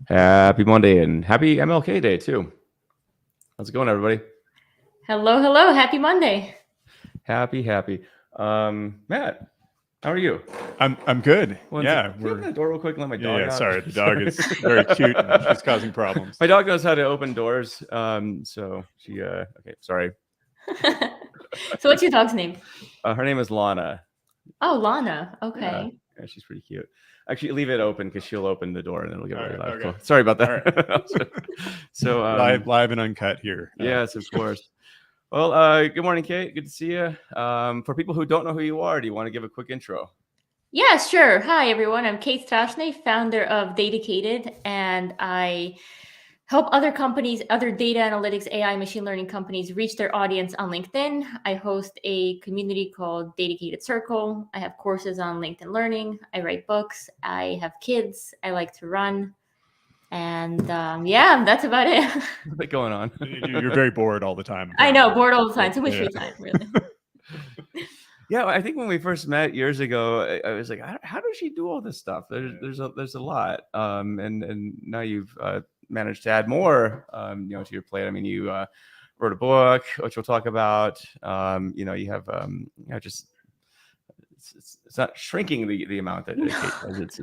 Happy Monday and happy MLK Day too. How's it going, everybody? Hello, hello. Happy Monday. Happy. Matt, how are you? I'm good. Can you open the door real quick and let my dog out? Sorry, the dog is very cute and she's causing problems. My dog knows how to open doors. So she okay, sorry. So what's your dog's name? Her name is Lana. Oh, Lana. Okay. Yeah, she's pretty cute. Actually, leave it open because she'll open the door and it'll get really loud. Okay. Cool. Sorry about that. So live and uncut here. Yes, of course. Well, good morning, Kate. Good to see you. For people who don't know who you are, do you want to give a quick intro? Yeah, sure. Hi, everyone. I'm Kate Strachnyi, founder of DATAcated, and I help other companies, other data analytics, AI, machine learning companies reach their audience on LinkedIn. I host a community called DATAcated Circle. I have courses on LinkedIn Learning. I write books. I have kids. I like to run. And yeah, that's about it. What's going on? You're very bored all the time. I know, bored all the time. Too much free time, really. Yeah, I think when we first met years ago, I was like, how does she do all this stuff? There's a lot, and now you've managed to add more, to your plate. I mean, you wrote a book, which we'll talk about. You have, just it's not shrinking the amount that Kate does. It's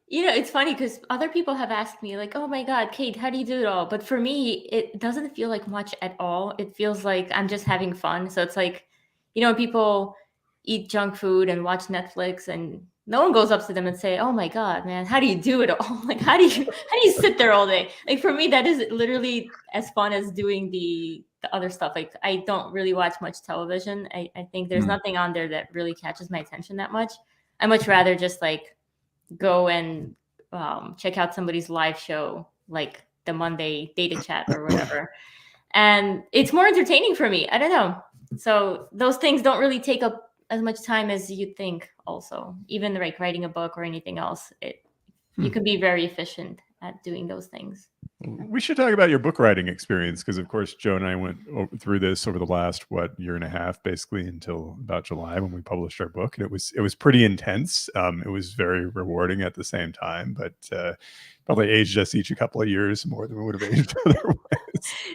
it's funny because other people have asked me like, oh my God, Kate, how do you do it all? But for me, it doesn't feel like much at all. It feels like I'm just having fun. So it's like, when people eat junk food and watch Netflix and no one goes up to them and say, oh my God, man, how do you do it all? Like, how do you sit there all day? Like for me, that is literally as fun as doing the other stuff. Like I don't really watch much television. I think there's nothing on there that really catches my attention that much. I much rather just like go and check out somebody's live show, like the Monday data chat or whatever. And it's more entertaining for me. I don't know. So those things don't really take up as much time as you'd think also. Even like writing a book or anything else, you can be very efficient at doing those things. We should talk about your book writing experience because, of course, Joe and I went through this over the last year and a half, basically until about July when we published our book, and it was pretty intense. It was very rewarding at the same time, but probably aged us each a couple of years more than we would have aged otherwise.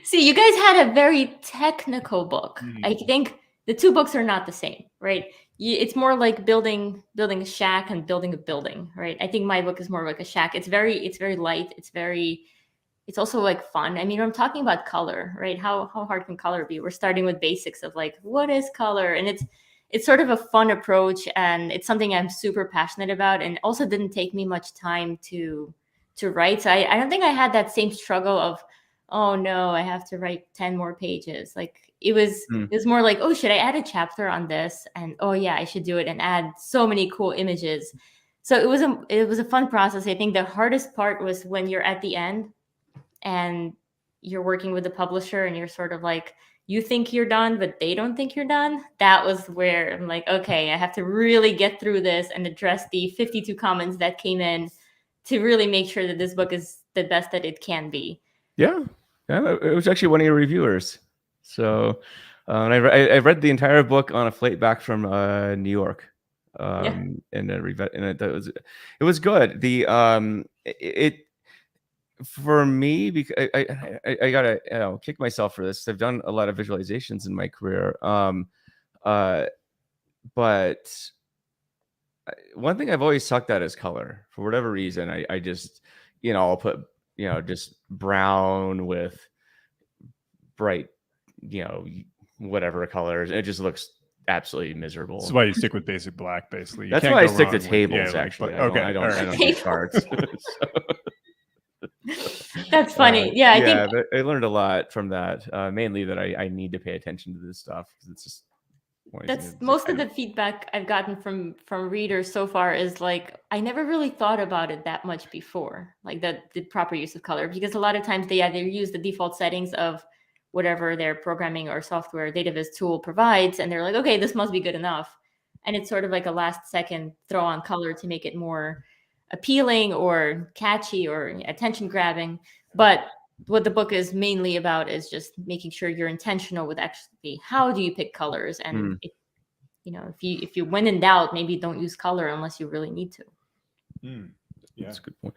See, you guys had a very technical book. I think the two books are not the same, right? It's more like building a shack and building a building, right? I think my book is more like a shack. It's very light. It's also like fun. I mean, I'm talking about color, right? How hard can color be? We're starting with basics of like, what is color? And it's sort of a fun approach, and it's something I'm super passionate about, and also didn't take me much time to write. So I don't think I had that same struggle of, oh no, I have to write 10 more pages. Like it was more like, oh, should I add a chapter on this? And oh yeah, I should do it and add so many cool images. So it was a fun process. I think the hardest part was when you're at the end and you're working with the publisher and you're sort of like, you think you're done, but they don't think you're done. That was where I'm like, okay, I have to really get through this and address the 52 comments that came in to really make sure that this book is the best that it can be. Yeah, it was actually one of your reviewers. So I read the entire book on a flight back from New York. And it was good. For me, because I gotta kick myself for this. I've done a lot of visualizations in my career, but one thing I've always sucked at is color. For whatever reason, I just I'll put just brown with bright whatever colors. It just looks absolutely miserable. That's why you stick with basic black, basically. That's why I stick to tables. Actually, I don't do charts. That's funny. Yeah, I think I learned a lot from that. Mainly that I need to pay attention to this stuff because it's just. That's most of the feedback I've gotten from readers so far is like, I never really thought about it that much before, like the proper use of color, because a lot of times they either use the default settings of whatever their programming or software data viz tool provides, and they're like, okay, this must be good enough. And it's sort of like a last second throw on color to make it more appealing or catchy or attention grabbing. But what the book is mainly about is just making sure you're intentional with actually how do you pick colors, and if you when in doubt, maybe don't use color unless you really need to. Yeah, that's a good point.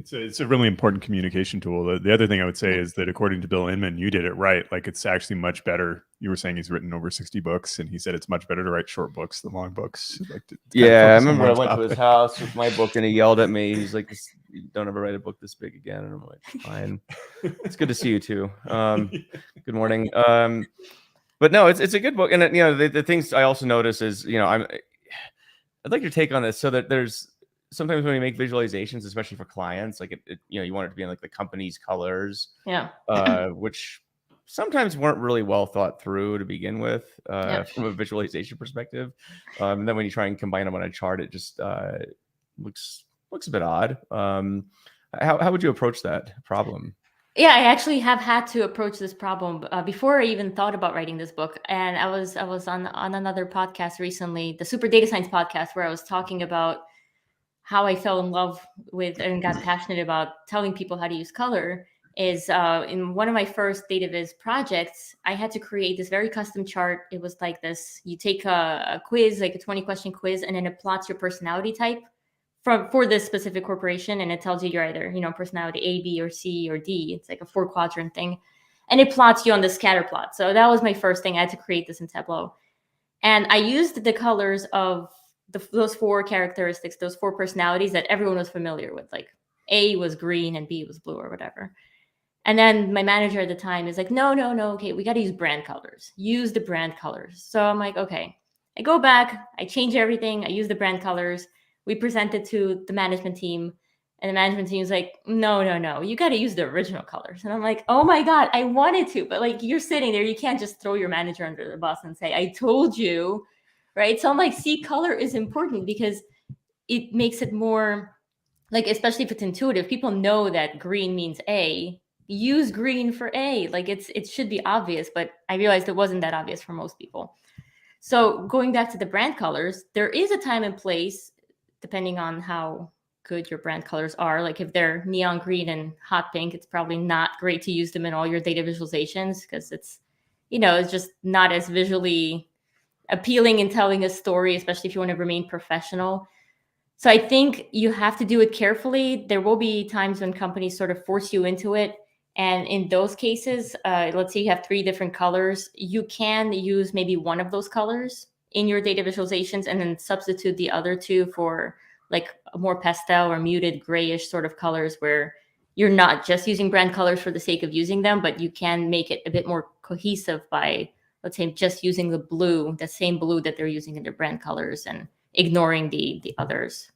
It's a really important communication tool. The other thing I would say is that according to Bill Inman, you did it right. Like it's actually much better. You were saying he's written over 60 books, and he said it's much better to write short books than long books. Like to Yeah, I remember I went to his house with my book, and he yelled at me. He's like, "You don't ever write a book this big again." And I'm like, "Fine." It's good to see you too. Good morning. But no, it's a good book, and the things I also notice is I'd like your take on this. So that there's sometimes when we make visualizations, especially for clients, like you want it to be in like the company's colors, which sometimes weren't really well thought through to begin with from a visualization perspective. And then when you try and combine them on a chart, it just looks a bit odd. How would you approach that problem? Yeah, I actually have had to approach this problem before I even thought about writing this book. And I was on another podcast recently, the Super Data Science podcast, where I was talking about how I fell in love with and got passionate about telling people how to use color. Is in one of my first data viz projects, I had to create this very custom chart. It was like this: you take a quiz, like a 20-question quiz, and then it plots your personality type for this specific corporation, and it tells you you're either personality A, B, or C, or D. It's like a 4-quadrant thing, and it plots you on the scatter plot. So that was my first thing. I had to create this in Tableau, and I used the colors of those 4 characteristics, those 4 personalities that everyone was familiar with. Like A was green and B was blue or whatever. And then my manager at the time is like, no, okay, we got to use brand colors. Use the brand colors. So I'm like, okay. I go back, I change everything, I use the brand colors. We present it to the management team, and the management team is like, no, you got to use the original colors. And I'm like, oh my God, I wanted to, but like you're sitting there, you can't just throw your manager under the bus and say, I told you, right? So I'm like, see, color is important because it makes it more like, especially if it's intuitive, people know that green means A. Use green for A. Like it should be obvious, but I realized it wasn't that obvious for most people. So going back to the brand colors, there is a time and place, depending on how good your brand colors are. Like if they're neon green and hot pink, it's probably not great to use them in all your data visualizations because it's just not as visually appealing in telling a story, especially if you want to remain professional. So I think you have to do it carefully. There will be times when companies sort of force you into it. And in those cases, let's say you have 3 different colors, you can use maybe one of those colors in your data visualizations and then substitute the other 2 for like a more pastel or muted grayish sort of colors where you're not just using brand colors for the sake of using them, but you can make it a bit more cohesive by, let's say, just using the same blue that they're using in their brand colors and ignoring the others.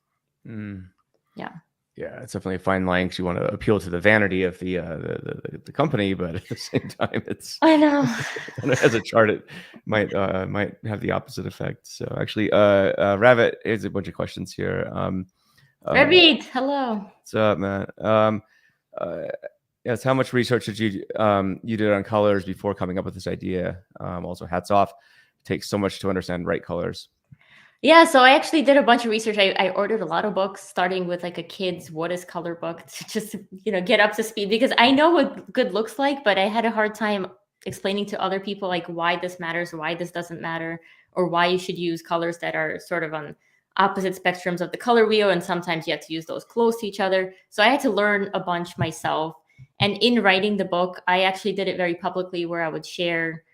Yeah, it's definitely a fine line because you want to appeal to the vanity of the company, but at the same time, I know as a chart, it might have the opposite effect. So actually, Ravit, here's a bunch of questions here. Ravit, hello. What's up, man? Yes, how much research did you did on colors before coming up with this idea? Also, hats off. It takes so much to understand right colors. Yeah, so I actually did a bunch of research. I ordered a lot of books, starting with like a kid's "What is Color" book to just get up to speed because I know what good looks like, but I had a hard time explaining to other people like why this matters, why this doesn't matter, or why you should use colors that are sort of on opposite spectrums of the color wheel, and sometimes you have to use those close to each other. So I had to learn a bunch myself. And in writing the book, I actually did it very publicly, where I would share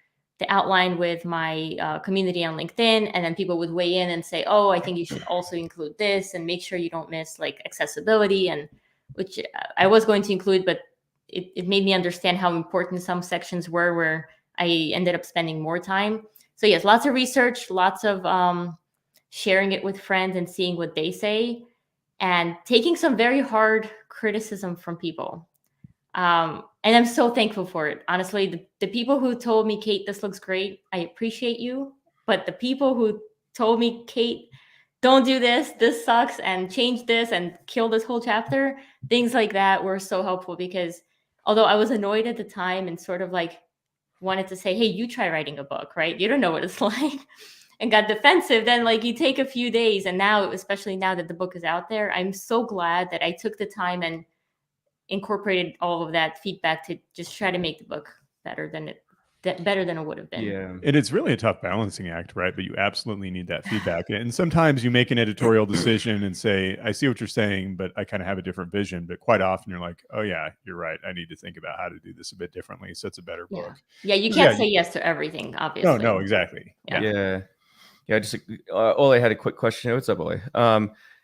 the outline with my community on LinkedIn, and then people would weigh in and say, oh, I think you should also include this and make sure you don't miss like accessibility, and which I was going to include, but it made me understand how important some sections were where I ended up spending more time. So yes, lots of research, lots of sharing it with friends and seeing what they say, and taking some very hard criticism from people. And I'm so thankful for it. Honestly, the people who told me, Kate, this looks great, I appreciate you. But the people who told me, Kate, don't do this, this sucks, and change this and kill this whole chapter, things like that were so helpful because although I was annoyed at the time and sort of like wanted to say, hey, you try writing a book, right? You don't know what it's like, and got defensive, then like you take a few days. And now, especially now that the book is out there, I'm so glad that I took the time and incorporated all of that feedback to just try to make the book better than it better than it would have been. Yeah. And it's really a tough balancing act, right? But you absolutely need that feedback. And sometimes you make an editorial decision and say, I see what you're saying, but I kind of have a different vision. But quite often you're like, oh, yeah, you're right. I need to think about how to do this a bit differently. So it's a better Yeah. book. Yeah, you can't say yes to everything, obviously. No, exactly. Yeah. Yeah. Just Ole had a quick question. What's up, Ole?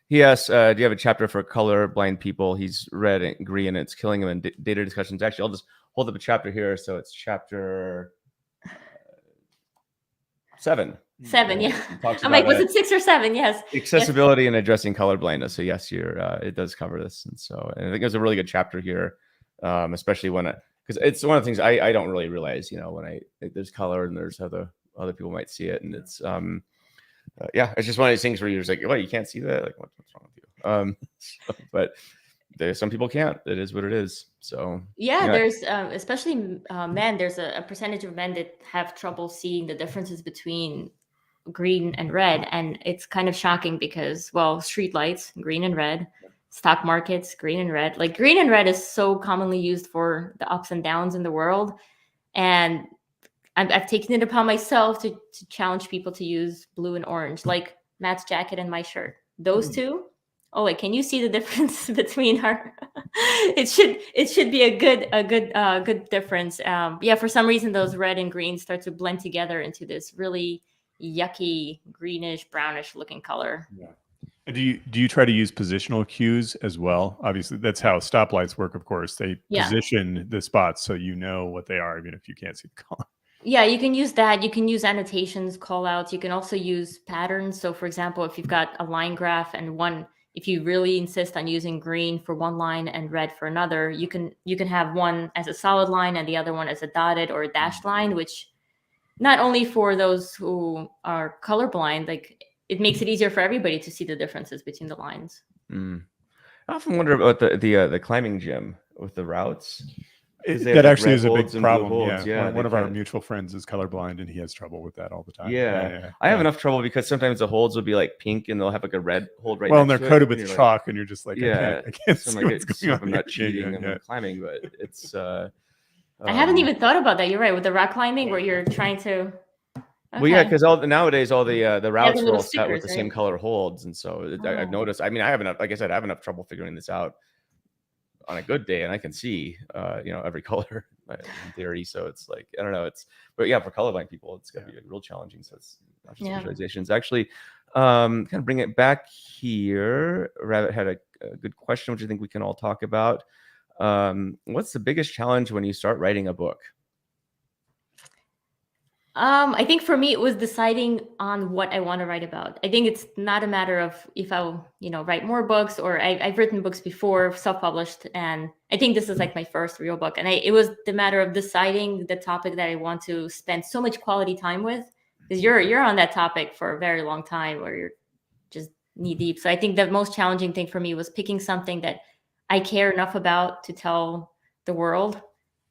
He asked, do you have a chapter for colorblind people? He's red and green, and it's killing him in data discussions. Actually, I'll just hold up a chapter here. So it's chapter 7. 7, yeah. Talks I'm like, about, was it 6 or 7? Yes. accessibility and addressing color blindness. So yes, it does cover this, and I think it was a really good chapter here, especially when because it's one of the things I don't really realize, when there's color and there's other people might see it, and it's it's just one of these things where you're just like, what, you can't see that? Like, what's wrong with you? But some people can't. It is what it is. So there's especially men. There's a percentage of men that have trouble seeing the differences between green and red, and it's kind of shocking because, well, street lights, green and red, stock markets, green and red. Like, green and red is so commonly used for the ups and downs in the world, and I've taken it upon myself to challenge people to use blue and orange, like Matt's jacket and my shirt. Those two. Oh, wait, can you see the difference between our? It should be a good difference. For some reason those red and green start to blend together into this really yucky greenish brownish looking color. Yeah. Do you try to use positional cues as well? Obviously, that's how stoplights work. Of course, they position the spots so you know what they are, even if you can't see the color. Yeah, you can use that. You can use annotations, call outs. You can also use patterns. So, for example, if you've got a line graph and if you really insist on using green for one line and red for another, you can have one as a solid line and the other one as a dotted or a dashed line, which not only for those who are colorblind, like, it makes it easier for everybody to see the differences between the lines. I often wonder about the climbing gym with the routes. That actually is a big problem. One of our of mutual friends is colorblind, and he has trouble with that all the time. I have enough trouble because sometimes the holds will be like pink, and they'll have like a red hold right. Well, and next they're to coated it, with chalk, and you're just like, I can't so see I'm like, what's going on. I'm not cheating. I'm climbing, but it's. I haven't even thought about that. You're right, with the rock climbing, where you're trying to. Well, yeah, because nowadays all the routes are all set with stickers, the same color holds, and so I've noticed. I mean, I have enough. Like I said, I have enough trouble figuring this out on a good day, and I can see, every color in theory. So it's like, I don't know. But yeah, for colorblind people, it's gonna be real challenging. So it's not just visualizations. Actually, kind of bring it back here. Rabbit had a good question, which I think we can all talk about. What's the biggest challenge when you start writing a book? I think for me, it was deciding on what I want to write about. I think it's not a matter of if I'll, write more books, or I've written books before, self-published, and I think this is like my first real book. And it was the matter of deciding the topic that I want to spend so much quality time with, because you're on that topic for a very long time, where you're just knee deep. So I think the most challenging thing for me was picking something that I care enough about to tell the world.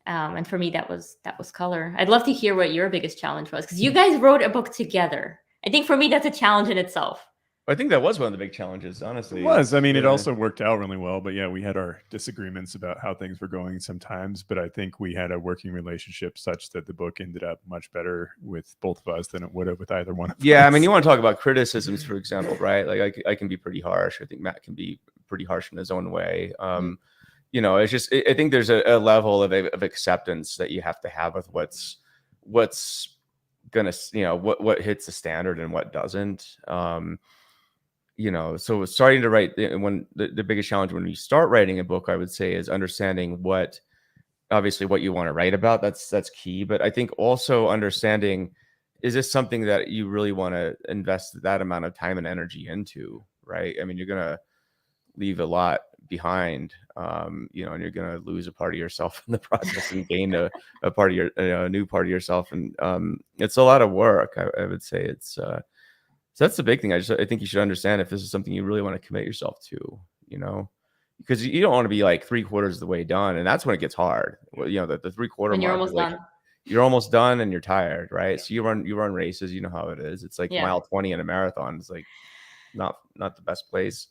And for me, that was color. I'd love to hear what your biggest challenge was, because you guys wrote a book together. I think for me, that's a challenge in itself. I think that was one of the big challenges, honestly. It was. I mean, it also worked out really well. But yeah, we had our disagreements about how things were going sometimes. But I think we had a working relationship such that the book ended up much better with both of us than it would have with either one of us. Yeah, I mean, you want to talk about criticisms, for example, right? Like I can be pretty harsh. I think Matt can be pretty harsh in his own way. It's just, I think there's a level of acceptance that you have to have with what's gonna, what hits the standard and what doesn't. So starting to write, when the biggest challenge when you start writing a book, I would say, is understanding obviously what you want to write about. That's key. But I think also understanding, is this something that you really want to invest that amount of time and energy into, right? I mean, you're going to leave a lot behind, and you're going to lose a part of yourself in the process and gain a part of a new part of yourself. And it's a lot of work. I would say it's, so that's the big thing. I think you should understand if this is something you really want to commit yourself to, because you don't want to be like 3/4 of the way done. And that's when it gets hard. Well, the 3/4 when you're mark, almost done. You're almost done and you're tired, right? So you run races, you know how it is. It's like mile 20 in a marathon. It's like not the best place.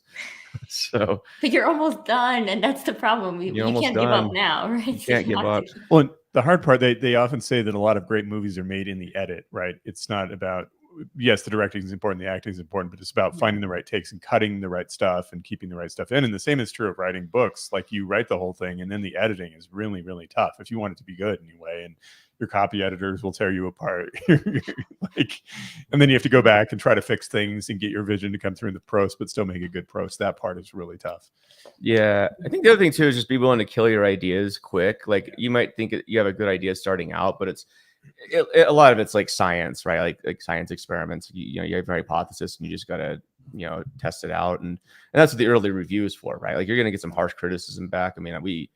So, but you're almost done, and that's the problem. You can't give up now, right? You can't give up. Well, The hard part, they often say that a lot of great movies are made in the edit, right? It's not about, yes, the directing is important, the acting is important, but it's about finding the right takes and cutting the right stuff and keeping the right stuff in. And the same is true of writing books. Like, you write the whole thing, and then the editing is really, really tough if you want it to be good anyway. And your copy editors will tear you apart. Like, and then you have to go back and try to fix things and get your vision to come through in the prose, but still make a good prose. That part is really tough. Yeah, I think the other thing too is just be willing to kill your ideas quick. Like, you might think you have a good idea starting out, but a lot of it's like science, right? Like science experiments. You know, you have a hypothesis, and you just gotta test it out, and that's what the early review is for, right? Like, you're gonna get some harsh criticism back. I mean, we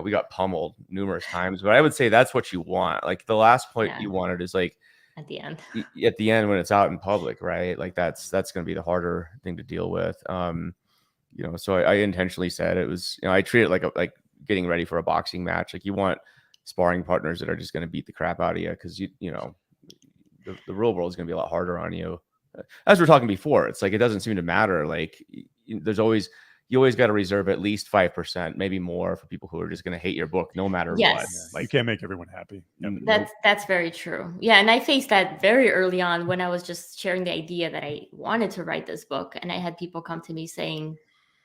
got pummeled numerous times, but I would say that's what you want. Like, the last point you wanted is like at the end. At the end when it's out in public, right? Like, that's gonna be the harder thing to deal with. So I intentionally said it was, I treat it like getting ready for a boxing match. Like, you want sparring partners that are just going to beat the crap out of you, because the real world is going to be a lot harder on you. As we're talking before, it's like, it doesn't seem to matter. Like, you always got to reserve at least 5%, maybe more, for people who are just going to hate your book no matter what. Like, you can't make everyone happy. That's very true. Yeah, and I faced that very early on when I was just sharing the idea that I wanted to write this book, and I had people come to me saying,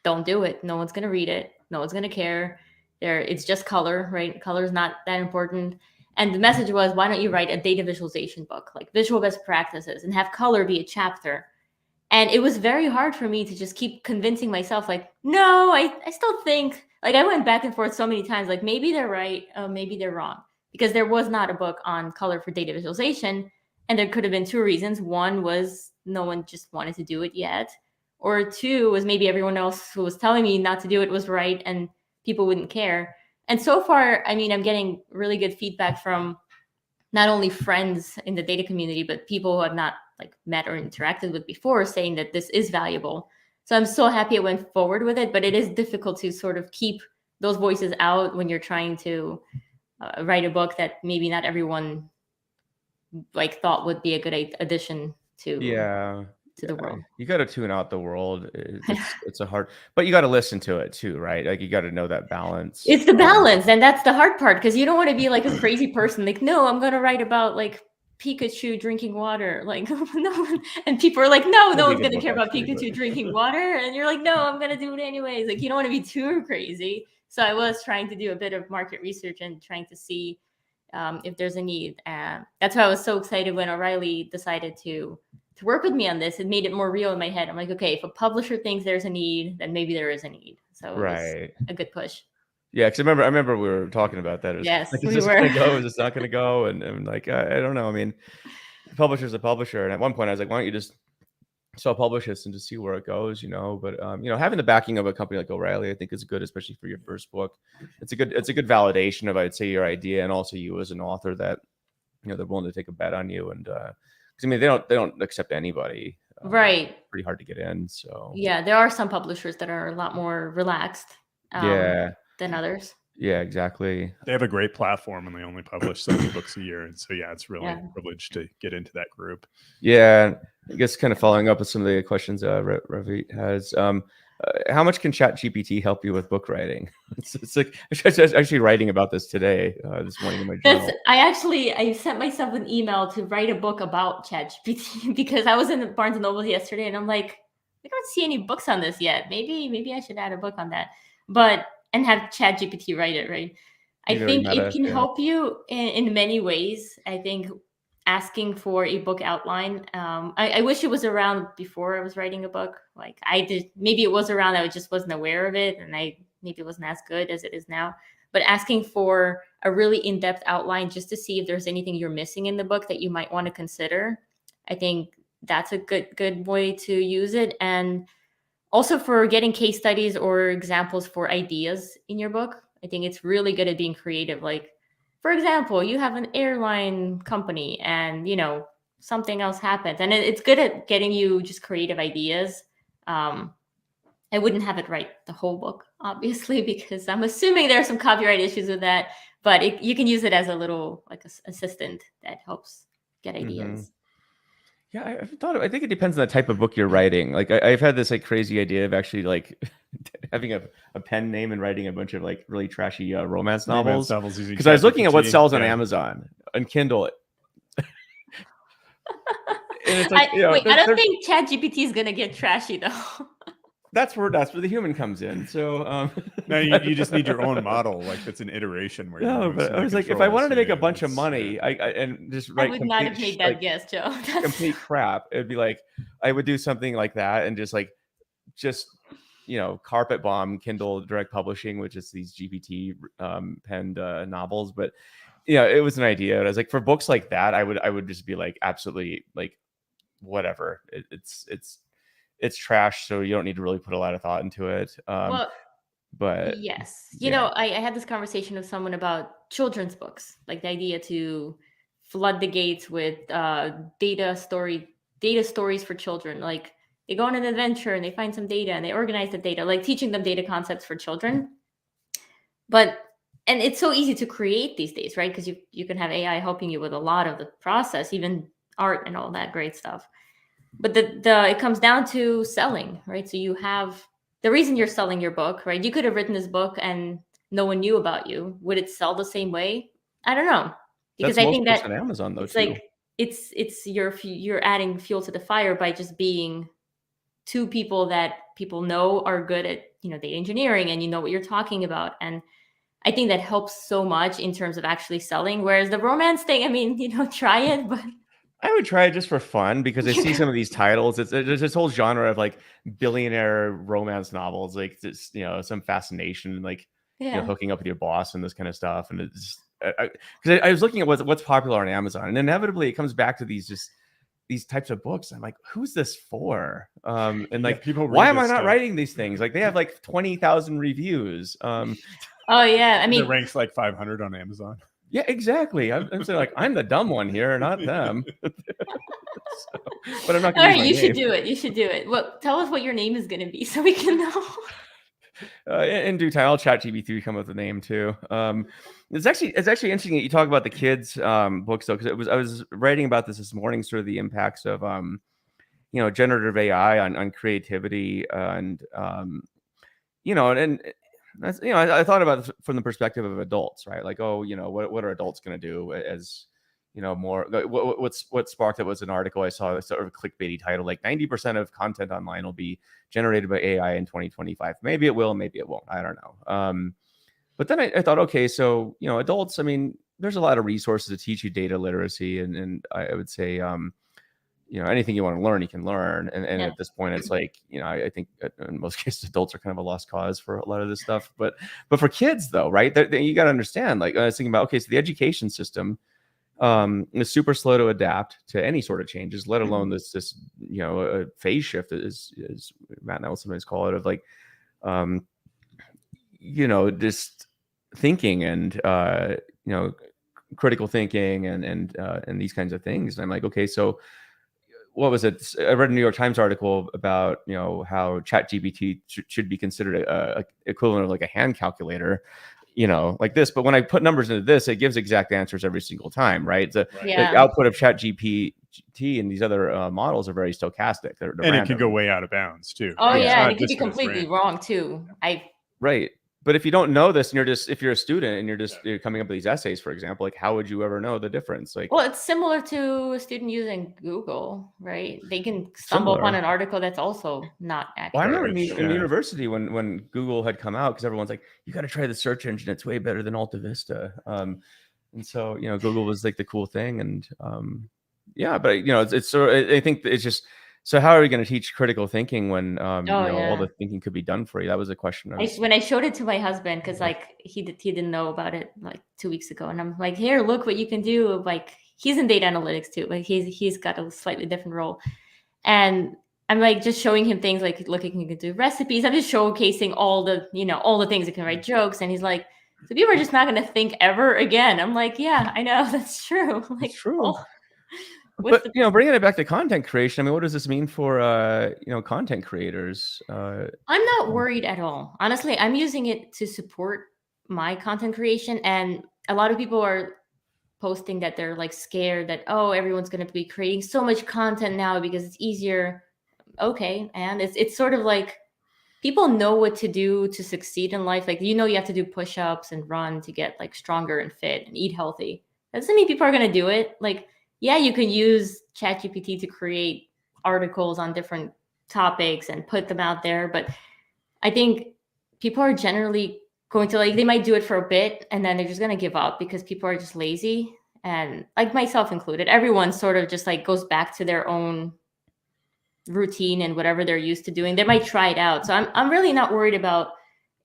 don't do it. No one's going to read it. No one's going to care. It's just color, right? Color is not that important. And the message was, why don't you write a data visualization book, like visual best practices, and have color be a chapter? And it was very hard for me to just keep convincing myself, like, no, I still think, like, I went back and forth so many times, like, maybe they're right, maybe they're wrong, because there was not a book on color for data visualization. And there could have been two reasons. One was no one just wanted to do it yet. Or two was maybe everyone else who was telling me not to do it was right and people wouldn't care. And so far, I mean, I'm getting really good feedback from not only friends in the data community, but people who I've not like met or interacted with before, saying that this is valuable. So I'm so happy I went forward with it, but it is difficult to sort of keep those voices out when you're trying to write a book that maybe not everyone like thought would be a good addition to the world. You got to tune out the world. It's a hard, but you got to listen to it too, right? Like, you got to know that balance. It's the balance, and that's the hard part, because you don't want to be like a crazy person. Like, no, I'm going to write about like Pikachu drinking water. Like, no, and people are like, no one's going to care about Pikachu drinking water, and you're like, no, I'm going to do it anyways. Like, you don't want to be too crazy. So I was trying to do a bit of market research and trying to see if there's a need. That's why I was so excited when O'Reilly decided to work with me on this. It made it more real in my head. I'm like, okay, if a publisher thinks there's a need, then maybe there is a need. So it was a good push. Yeah, because I remember we were talking about that. Yes, like, we is this were. going to go? Is this not going to go? And like, I don't know. I mean, the publisher's a publisher. And at one point I was like, why don't you just self-publish this and just see where it goes, But having the backing of a company like O'Reilly, I think, is good, especially for your first book. It's a good validation of, I'd say, your idea, and also you as an author, that they're willing to take a bet on you. And because I mean, they don't accept anybody. Right. Pretty hard to get in. So yeah, there are some publishers that are a lot more relaxed than others. Yeah, exactly. They have a great platform, and they only publish so many books a year. And so, it's really a privilege to get into that group. Yeah, I guess kind of following up with some of the questions Ravi has. How much can ChatGPT help you with book writing? It's like, I was actually writing about this today, this morning in my journal. I sent myself an email to write a book about ChatGPT because I was in Barnes & Noble yesterday, and I'm like, I don't see any books on this yet. Maybe I should add a book on that. And have ChatGPT write it, right? I think it can help you in many ways. I think asking for a book outline. I wish it was around before I was writing a book. Like I did, maybe it was around, I just wasn't aware of it, and maybe it wasn't as good as it is now. But asking for a really in-depth outline just to see if there's anything you're missing in the book that you might want to consider. I think that's a good way to use it. And also for getting case studies or examples for ideas in your book, I think it's really good at being creative. Like, for example, you have an airline company and, something else happens. And it's good at getting you just creative ideas. I wouldn't have it write the whole book, obviously, because I'm assuming there are some copyright issues with that. But you can use it as a little, like, assistant that helps get ideas. Yeah, I've thought I think it depends on the type of book you're writing. Like I've had this like crazy idea of actually like having a pen name and writing a bunch of like really trashy romance novels. using Because I was looking at what ChatGPT. sells on Yeah. Amazon and Kindle. And it's like, wait, I don't think ChatGPT is gonna get trashy though. that's where the human comes in. So No, you just need your own model. Like it's an iteration where no, you but I was like, if I wanted to make a bunch of money, I and just I write would not have complete made that guess, Joe. That's... complete crap. It'd be like I would do something like that and just carpet bomb Kindle direct publishing, which is these GPT penned novels. But it was an idea. And I was like, for books like that, I would just be like, absolutely like whatever. It's trash, so you don't need to really put a lot of thought into it. But yes, I had this conversation with someone about children's books, like the idea to flood the gates with data stories for children. Like they go on an adventure and they find some data and they organize the data, like teaching them data concepts for children. And it's so easy to create these days, right? Because you can have AI helping you with a lot of the process, even art and all that great stuff. But it comes down to selling, right? So you have the reason you're selling your book, right? You could have written this book and no one knew about you. Would it sell the same way? I don't know, because I think that on Amazon though, it's too. like it's you're adding fuel to the fire by just being two people that people know are good at data engineering, and what you're talking about. And I think that helps so much in terms of actually selling. Whereas the romance thing, I mean, try it, but I would try it just for fun because I see some of these titles. There's this whole genre of like billionaire romance novels, like this, some fascination, like hooking up with your boss and this kind of stuff. And it's because I was looking at what's popular on Amazon, and inevitably it comes back to these types of books. I'm like, who's this for? And like, people why am I not writing these things? Like they have like 20,000 reviews. Oh yeah, I mean, it ranks like 500 on Amazon. Yeah, exactly. I'm saying like I'm the dumb one here, not them. But I'm not. All right, you should do it. You should do it. Well, tell us what your name is going to be so we can know. In due time, I'll ChatGPT come up with a name too. It's actually interesting that you talk about the kids' books though, because I was writing about this morning, sort of the impacts of generative AI on creativity and and that's I thought about it from the perspective of adults, right? Like, what are adults going to do as more? What sparked it was an article I saw, sort of a clickbaity title, like 90% of content online will be generated by AI in 2025. Maybe it will, maybe it won't. I don't know. But then I thought, okay, so adults. I mean, there's a lot of resources to teach you data literacy, and I would say anything you want to learn, you can learn. And at this point, it's like, I think in most cases, adults are kind of a lost cause for a lot of this stuff. But for kids, though, right, you got to understand, like I was thinking about, okay, so the education system is super slow to adapt to any sort of changes, let alone this a phase shift, is Matt and I will sometimes call it, of like, just thinking and, critical thinking and these kinds of things. And I'm like, okay, so what was it? I read a New York Times article about how ChatGPT should be considered a equivalent of like a hand calculator, like this. But when I put numbers into this, it gives exact answers every single time, right? The output of ChatGPT and these other models are very stochastic. They're and random. it can go way out of bounds too. Oh yeah, and it could be completely wrong too. Right. But if you don't know this, and if you're a student and you're coming up with these essays, for example, like how would you ever know the difference? Like, well, it's similar to a student using Google, right? They can stumble upon an article that's also not accurate. Well, I remember in university when Google had come out, because everyone's like, you got to try the search engine; it's way better than Alta Vista. And so Google was like the cool thing, and but it's sort of, I think it's just. So how are we going to teach critical thinking when all the thinking could be done for you? That was a question. When I showed it to my husband, because like he didn't know about it like 2 weeks ago, and I'm like, here, look what you can do. Like he's in data analytics too. Like he's got a slightly different role, and I'm like just showing him things like, look, you can do recipes. I'm just showcasing all the things you can write jokes, and he's like, so people are just not going to think ever again. I'm like, yeah, I know, that's true. Like, it's true. But bringing it back to content creation, I mean, what does this mean for content creators? I'm not worried at all. Honestly, I'm using it to support my content creation, and a lot of people are posting that they're like scared that, oh, everyone's going to be creating so much content now because it's easier. Okay. And it's sort of like people know what to do to succeed in life. Like, you have to do push-ups and run to get like stronger and fit and eat healthy. That doesn't mean people are going to do it. Like, yeah, you can use ChatGPT to create articles on different topics and put them out there. But I think people are generally going to they might do it for a bit and then they're just going to give up because people are just lazy. And like myself included, everyone sort of just like goes back to their own routine and whatever they're used to doing. They might try it out. So I'm really not worried about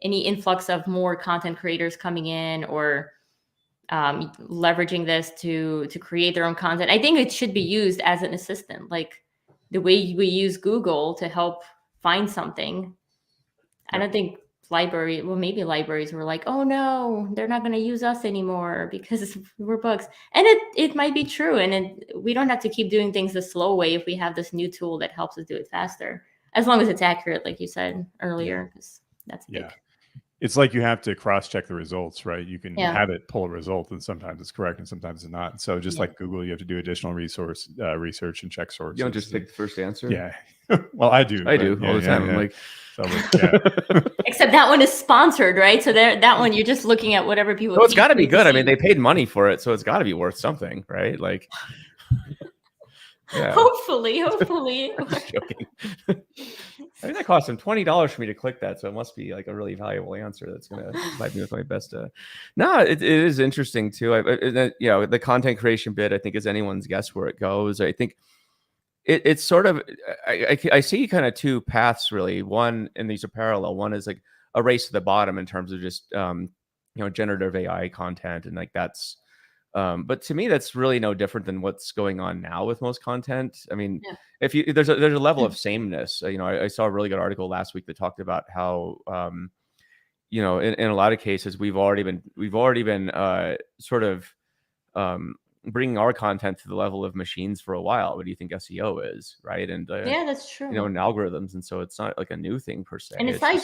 any influx of more content creators coming in or leveraging this to create their own content. I think it should be used as an assistant, like the way we use Google to help find something. I don't think maybe libraries were like, oh no, they're not going to use us anymore because we're books. And it might be true. And we don't have to keep doing things the slow way if we have this new tool that helps us do it faster, as long as it's accurate, like you said earlier, because that's big. It's like you have to cross-check the results, right? You can have it pull a result, and sometimes it's correct and sometimes it's not. So just like Google, you have to do additional research and check sources. You don't just pick the first answer. Yeah. Well, I do all the time. I'm like, except that one is sponsored, right? So that one you're just looking at whatever people. Well, it's got to be good. I mean, they paid money for it, so it's got to be worth something, right? Like, hopefully. Just joking. I think that cost them $20 for me to click that, so it must be like a really valuable answer that's gonna provide me with my best. No, it is interesting too. The content creation bit, I think, is anyone's guess where it goes. I think it's sort of I see kind of two paths really. One, and these are parallel. One is like a race to the bottom in terms of just generative AI content, and like that's. But to me, that's really no different than what's going on now with most content. I mean, if there's a level of sameness. I saw a really good article last week that talked about how in a lot of cases we've already been sort of bringing our content to the level of machines for a while. What do you think SEO is, right? And that's true. And algorithms, and so it's not like a new thing per se. And it's like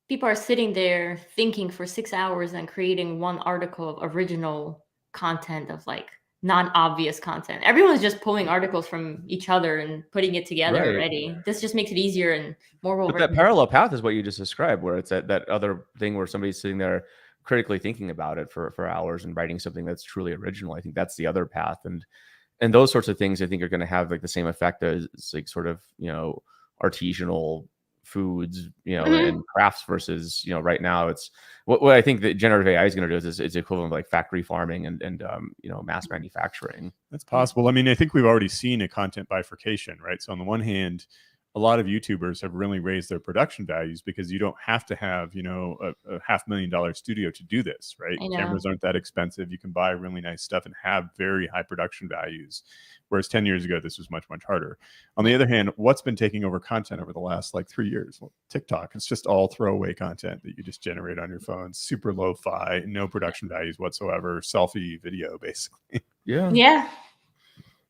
people are sitting there thinking for 6 hours and creating one article of original content of like non-obvious content. Everyone's just pulling articles from each other and putting it together already. This just makes it easier and more well written. That parallel path is what you just described, where it's that other thing where somebody's sitting there critically thinking about it for hours and writing something that's truly original. I think that's the other path, and those sorts of things I think are going to have like the same effect as like sort of artisanal foods, and crafts versus, right now it's what I think that generative AI is going to do is equivalent of like factory farming and mass manufacturing. That's possible. I mean, I think we've already seen a content bifurcation, right? So on the one hand, a lot of YouTubers have really raised their production values because you don't have to have, a $500,000 studio to do this, right? Cameras aren't that expensive. You can buy really nice stuff and have very high production values. Whereas 10 years ago, this was much, much harder. On the other hand, what's been taking over content over the last 3 years? Well, TikTok. It's just all throwaway content that you just generate on your phone. Super lo-fi, no production values whatsoever. Selfie video, basically. Yeah.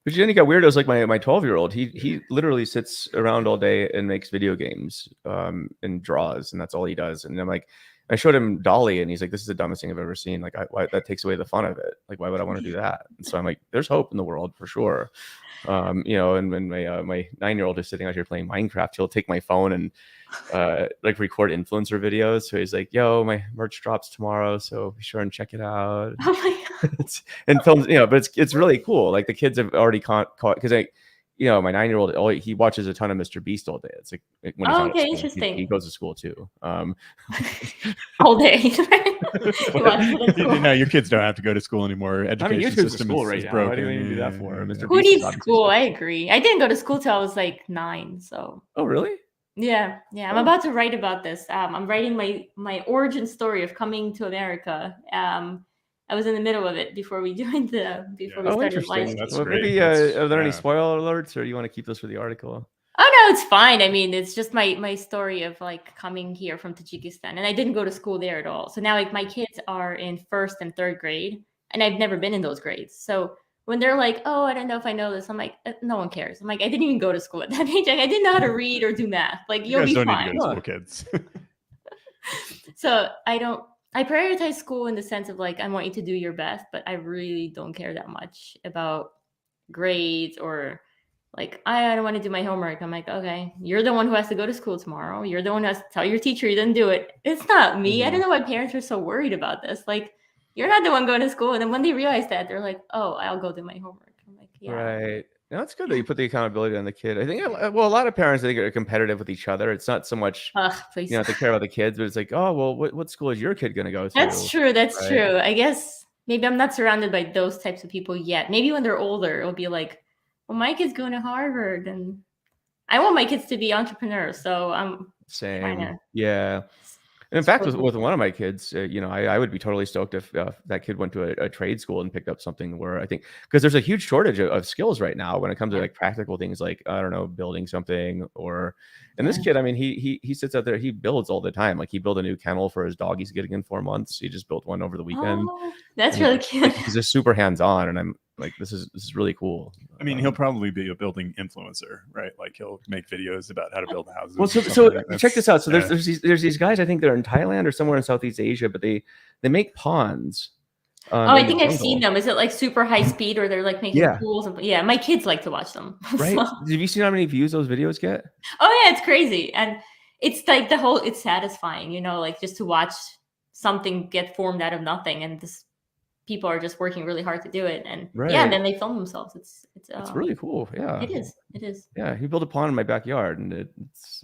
But then you got weirdos like my 12-year-old. He literally sits around all day and makes video games and draws, and that's all he does. And I'm like, I showed him Dolly, and he's like, "This is the dumbest thing I've ever seen. Like, that takes away the fun of it. Like, why would I want to do that?" And so I'm like, "There's hope in the world for sure." And when my 9-year-old is sitting out here playing Minecraft, he'll take my phone and record influencer videos. So he's like, "Yo, my merch drops tomorrow, so be sure and check it out." Oh my god! And films, but it's really cool. Like the kids have already caught because my 9-year-old, he watches a ton of Mr. Beast all day. It's like when he's out of school, interesting. He goes to school too. All day. Your kids don't have to go to school anymore. Education system school is now. broken. Why do you do that for? Mr. Who needs school? I agree. I didn't go to school till I was 9. So. Oh really? Yeah. I'm about to write about this. I'm writing my origin story of coming to America. I was in the middle of it before we started live. That's well, great. maybe are there any spoiler alerts, or you want to keep this for the article? Oh no, it's fine. I mean, it's just my story of coming here from Tajikistan, and I didn't go to school there at all. So now my kids are in 1st and 3rd grade, and I've never been in those grades. So when they're like, "Oh, I don't know if I know this," I'm like, "No one cares." I'm like, "I didn't even go to school at that age. I didn't know how to read or do math. Like, you'll be fine." Need to go to school, kids. So I don't. I prioritize school in the sense of like I want you to do your best, but I really don't care that much about grades or like I don't want to do my homework. I'm like, okay, you're the one who has to go to school tomorrow. You're the one who has to tell your teacher you didn't do it. It's not me. I don't know why parents are so worried about this. Like, you're not the one going to school. And then when they realize that, they're like, oh, I'll go do my homework. I'm like, yeah. Right. No, it's good that you put the accountability on the kid. I think, well, a lot of parents, I think, are competitive with each other. It's not so much, Ugh, please. you know, they care about the kids, but it's like, oh, well, what school is your kid going to go to? That's true. That's right? true. I guess maybe I'm not surrounded by those types of people yet. Maybe when they're older, it'll be like, well, my kid's going to Harvard and I want my kids to be entrepreneurs. So I'm trying Same. to. Yeah. And in fact, with one of my kids, you know, I would be totally stoked if that kid went to a trade school and picked up something where I think, because there's a huge shortage of skills right now when it comes to like practical things like, I don't know, building something or, and this kid, I mean, he sits out there, he builds all the time. Like he built a new kennel for his dog he's getting in 4 months. He just built one over the weekend. Oh, that's really cute. Like, he's just super hands-on and I'm like, this is really cool. I mean, he'll probably be a building influencer, right? Like he'll make videos about how to build houses. Well, so check this out. So there's these guys. I think they're in Thailand or somewhere in Southeast Asia, but they make ponds. I think I've seen them. Is it like super high speed, or they're like making pools? And my kids like to watch them. Right? So. Have you seen how many views those videos get? Oh yeah, it's crazy, and it's like it's satisfying, you know, like just to watch something get formed out of nothing, and this. People are just working really hard to do it, and and then they film themselves. It's really cool. Yeah, it is. Yeah, he built a pond in my backyard, and it's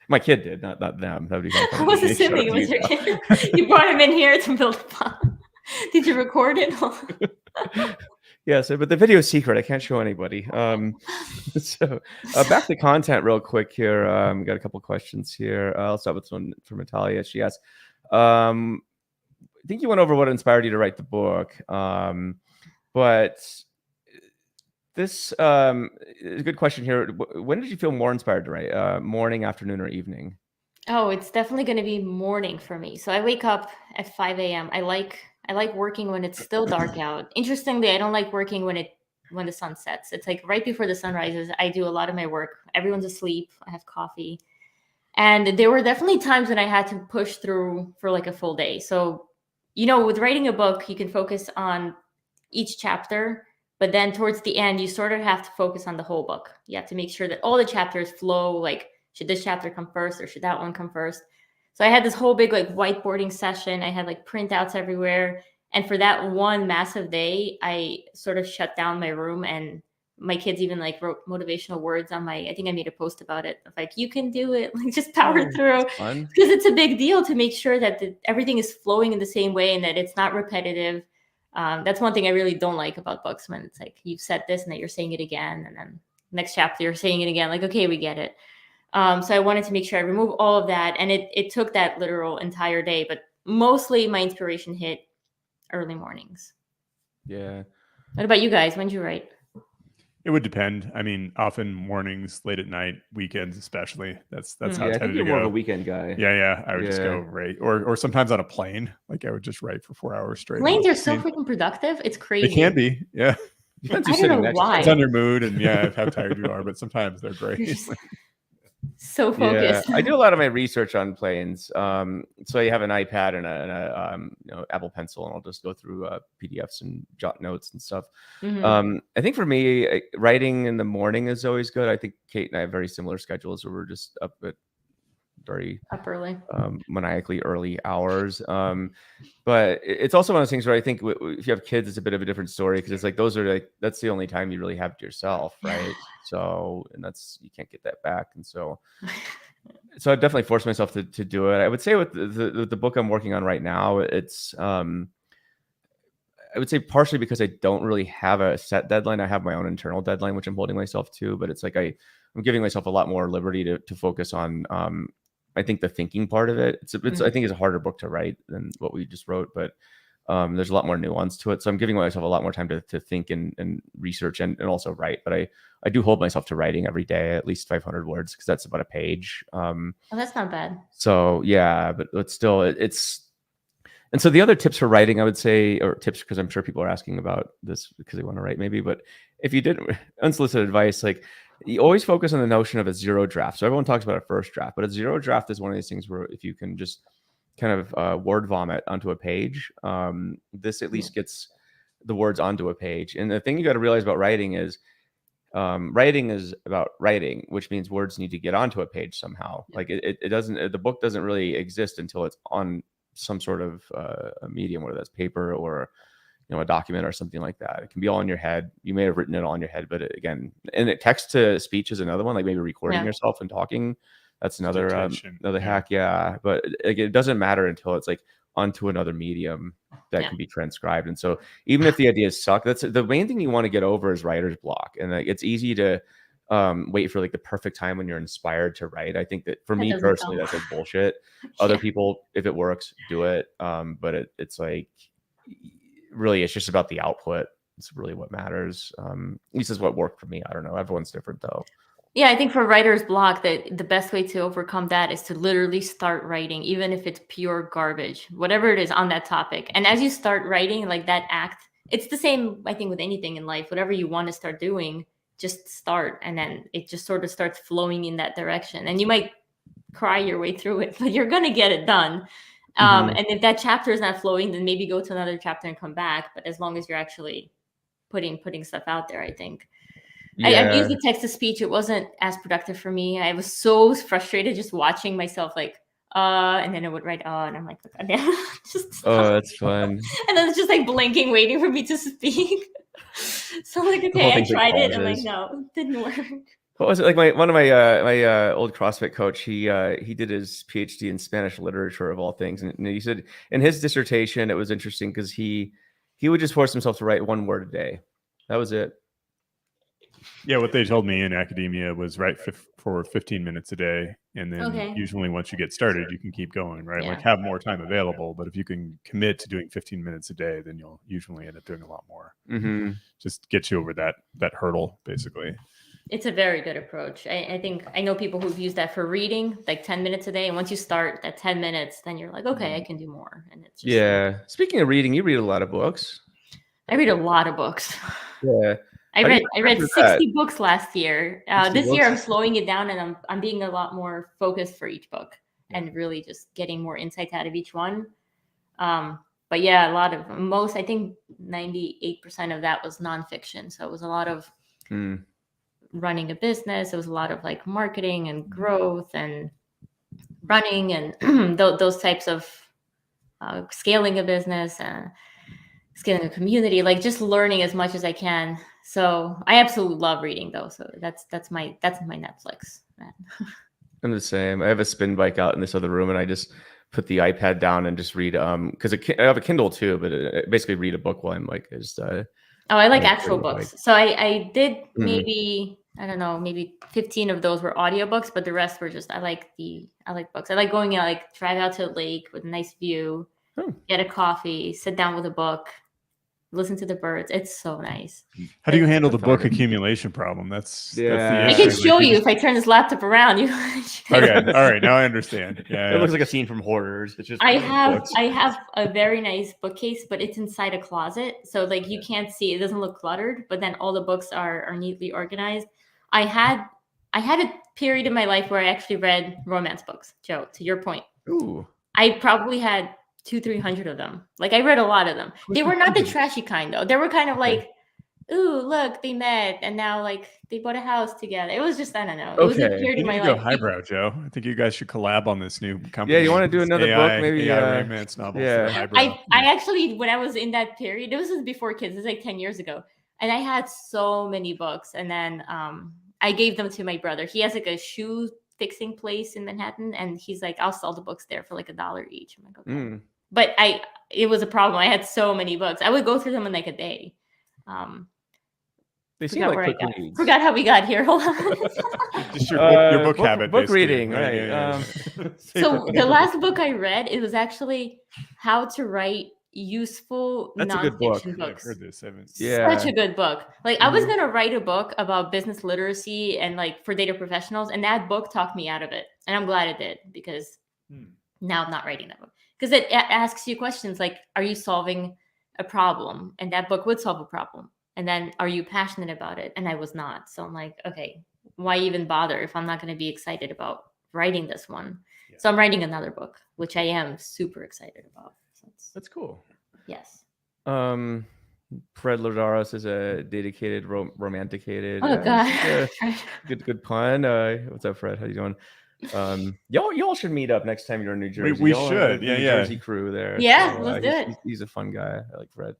my kid did, not them. That'd be kind of I was assuming it was your kid. You brought him in here to build a pond. Did you record it? Yeah, so but the video is secret. I can't show anybody. So back to content real quick here. Got a couple questions here. I'll start with one from Natalia. She asked. I think you went over what inspired you to write the book, but this is a good question here. When did you feel more inspired to write? Morning, afternoon, or evening? Oh, it's definitely going to be morning for me. So I wake up at 5 a.m. I like working when it's still dark out. Interestingly, I don't like working when the sun sets. It's like right before the sun rises. I do a lot of my work. Everyone's asleep. I have coffee, and there were definitely times when I had to push through for like a full day. So. You know, with writing a book, you can focus on each chapter, but then towards the end, you sort of have to focus on the whole book. You have to make sure that all the chapters flow, like, should this chapter come first or should that one come first? So I had this whole big like whiteboarding session. I had like printouts everywhere. And for that one massive day, I sort of shut down my room, and my kids even like wrote motivational words on I think I made a post about it of like, you can do it, like just power through, because it's a big deal to make sure that everything is flowing in the same way and that it's not repetitive. That's one thing I really don't like about books, when it's like you've said this and that you're saying it again, and then next chapter you're saying it again, like, okay, we get it. So I wanted to make sure I remove all of that, and it took that literal entire day, but mostly my inspiration hit early mornings. Yeah. What about you guys? When did you write? It would depend. I mean, often mornings, late at night, weekends especially. That's how I I think tended you're to more of go. a weekend guy. Yeah. I would just go write, or sometimes on a plane. Like I would just write for 4 hours straight. Planes are so freaking productive. It's crazy. They can be, yeah. I don't know why. It's on your mood and how tired you are, but sometimes they're great. So focused. Yeah, I do a lot of my research on planes. So I have an iPad and a Apple Pencil, and I'll just go through PDFs and jot notes and stuff. Mm-hmm. I think for me, writing in the morning is always good. I think Kate and I have very similar schedules, where we're just up at very early, maniacally early hours. But it's also one of those things where I think if you have kids, it's a bit of a different story, because it's like that's the only time you really have to yourself, right? So, and you can't get that back. And so I definitely forced myself to do it. I would say with the book I'm working on right now, it's I would say partially because I don't really have a set deadline. I have my own internal deadline, which I'm holding myself to, but it's like I'm giving myself a lot more liberty to focus on I think the thinking part of it. I think it's a harder book to write than what we just wrote, but there's a lot more nuance to it. So I'm giving myself a lot more time to think and research and also write. But I do hold myself to writing every day, at least 500 words, because that's about a page. That's not bad. So yeah, but it's still, and so the other tips for writing, I would say, or tips, because I'm sure people are asking about this because they want to write maybe, but if you did unsolicited advice, like, you always focus on the notion of a zero draft. So everyone talks about a first draft, but a zero draft is one of these things where if you can just kind of word vomit onto a page. This at least gets the words onto a page. And the thing you got to realize about writing is about writing, which means words need to get onto a page somehow. Like it doesn't, the book doesn't really exist until it's on some sort of a medium, whether that's paper or a document or something like that. It can be all in your head. You may have written it all in your head, but again, and text to speech is another one, like maybe recording yourself and talking. That's another hack. Yeah. But it doesn't matter until it's like onto another medium that can be transcribed. And so even if the ideas suck, that's the main thing you want to get over is writer's block. And like, it's easy to wait for like the perfect time when you're inspired to write. I think that for me personally, that's like bullshit. Other people, if it works, do it. But it's like, really, it's just about the output. It's really what matters. At least is what worked for me. I don't know. Everyone's different though. Yeah, I think for writer's block, that the best way to overcome that is to literally start writing, even if it's pure garbage, whatever it is on that topic. And as you start writing, like that act, it's the same, I think, with anything in life. Whatever you want to start doing, just start. And then it just sort of starts flowing in that direction. And you might cry your way through it, but you're going to get it done. And if that chapter is not flowing, then maybe go to another chapter and come back. But as long as you're actually putting stuff out there, I think. I've used the text to speech. It wasn't as productive for me. I was so frustrated just watching myself like, and then I would write, and I'm like, just stop. Oh, that's fun. And then it's just like blinking, waiting for me to speak. So I'm like, okay, I tried it. I'm like, no, it didn't work. What was it like? One of my old CrossFit coach, he did his PhD in Spanish literature of all things, and he said in his dissertation it was interesting because he would just force himself to write one word a day. That was it. Yeah, what they told me in academia was write for 15 minutes a day, and then usually once you get started, you can keep going, right? Like have more time available, but if you can commit to doing 15 minutes a day, then you'll usually end up doing a lot more. Just get you over that hurdle, basically. It's a very good approach. I think I know people who've used that for reading, like 10 minutes a day. And once you start at 10 minutes, then you're like, okay, I can do more. And it's just Speaking of reading, you read a lot of books. I read a lot of books. Yeah. I read 60 books last year. This year I'm slowing it down, and I'm being a lot more focused for each book and really just getting more insight out of each one. But yeah, I think 98% of that was nonfiction. So it was a lot of running a business. It was a lot of like marketing and growth and running and those types of scaling a business and scaling a community, like just learning as much as I can. So I absolutely love reading though. So that's my Netflix. I'm the same. I have a spin bike out in this other room, and I just put the iPad down and just read. Because I have a Kindle too, but basically read a book while I'm like just. I like actual books. So I did maybe I don't know, maybe 15 of those were audiobooks, but the rest were just I like books. I like going out, like drive out to a lake with a nice view, get a coffee, sit down with a book, listen to the birds. It's so nice. How do you handle the book accumulation problem? That's the I issue. can show you if I turn this laptop around. You okay, all right, now I understand. It looks like a scene from Hoarders. It's just I have a very nice bookcase, but it's inside a closet, so like you can't see. It doesn't look cluttered, but then all the books are neatly organized. I had a period in my life where I actually read romance books, Joe, to your point. Ooh. I probably had 200-300 of them. Like I read a lot of them. They were not the trashy kind though. They were kind of like, ooh, look, they met and now like they bought a house together. It was just, I don't know. It was a period in my life. Go highbrow, Joe. I think you guys should collab on this new company. Yeah, you want to do another book, maybe AI romance novel. Yeah. I actually, when I was in that period, it was before kids. It was like 10 years ago. And I had so many books. And then I gave them to my brother. He has like a shoe fixing place in Manhattan. And he's like, I'll sell the books there for like $1 each. I'm like, okay. But it was a problem. I had so many books. I would go through them in like a day. They seem like quick reads. Forgot how we got here. Hold on. Just your book habit. Book reading, right? Yeah. So the last book I read, it was actually How to Write Useful Nonfiction Books. I've heard this. Such a good book. Like I was gonna write a book about business literacy and like for data professionals, and that book talked me out of it. And I'm glad it did, because now I'm not writing that book. Because it asks you questions like, are you solving a problem? And that book would solve a problem. And then, are you passionate about it? And I was not. So I'm like, okay, why even bother if I'm not going to be excited about writing this one? So I'm writing another book, which I am super excited about. So That's cool. yes. Fred Lodaros is a DATAcated, romanticated. Oh God. Good pun. What's up, Fred? How you doing? Y'all should meet up next time you're in New Jersey. We Y'all have should. the Yeah, New yeah. Jersey crew there. Yeah, So, let's do it. He's a fun guy. I like Fred.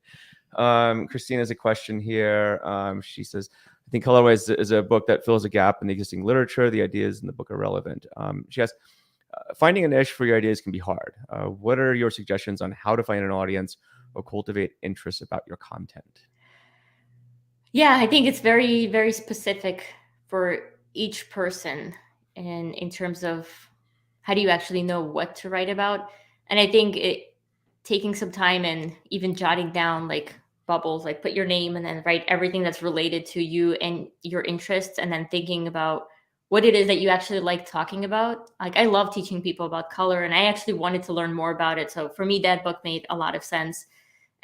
Christina has a question here. She says, I think ColorWise is a book that fills a gap in the existing literature. The ideas in the book are relevant. She asks, finding a niche for your ideas can be hard. What are your suggestions on how to find an audience or cultivate interest about your content? Yeah, I think it's very, very specific for each person in terms of how do you actually know what to write about. And I think taking some time and even jotting down like bubbles, like put your name and then write everything that's related to you and your interests, and then thinking about what it is that you actually like talking about. Like I love teaching people about color, and I actually wanted to learn more about it. So for me, that book made a lot of sense.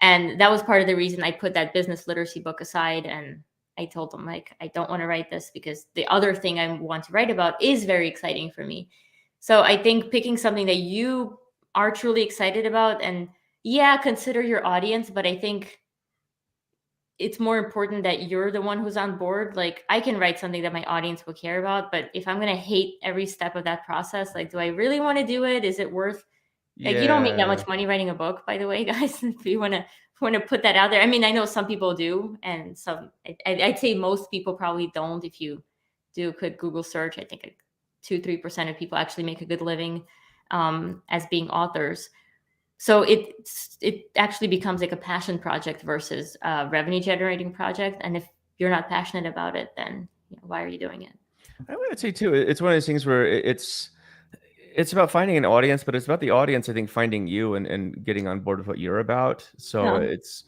And that was part of the reason I put that business literacy book aside. And I told them, like, I don't want to write this because the other thing I want to write about is very exciting for me. So I think picking something that you are truly excited about, and yeah, consider your audience, but I think it's more important that you're the one who's on board. Like I can write something that my audience will care about, but if I'm going to hate every step of that process, like, do I really want to do it? Is it worth, like, you don't make that much money writing a book, by the way, guys, if you want to put that out there. I mean, I know some people do, and some, I'd say most people probably don't. If you do a quick Google search, I think 2-3% of people actually make a good living as being authors. So it actually becomes like a passion project versus a revenue generating project. And if you're not passionate about it, then why are you doing it? I would say too, it's one of those things where it's about finding an audience, but it's about the audience, I think, finding you and getting on board with what you're about. So it's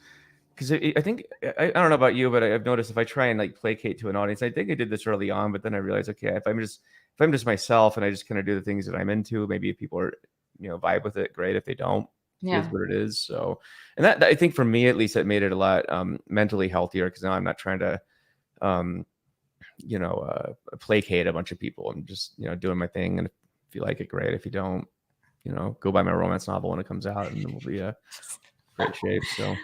because I think, I don't know about you, but I've noticed if I try and like placate to an audience, I think I did this early on, but then I realized, okay, if I'm just myself and I just kind of do the things that I'm into, maybe if people are, vibe with it, great. If they don't, it is what it is. So, and that I think for me, at least, it made it a lot mentally healthier, because now I'm not trying to, placate a bunch of people. I'm just, doing my thing. And if you like it, great. If you don't, go buy my romance novel when it comes out, and then we'll be in great shape. So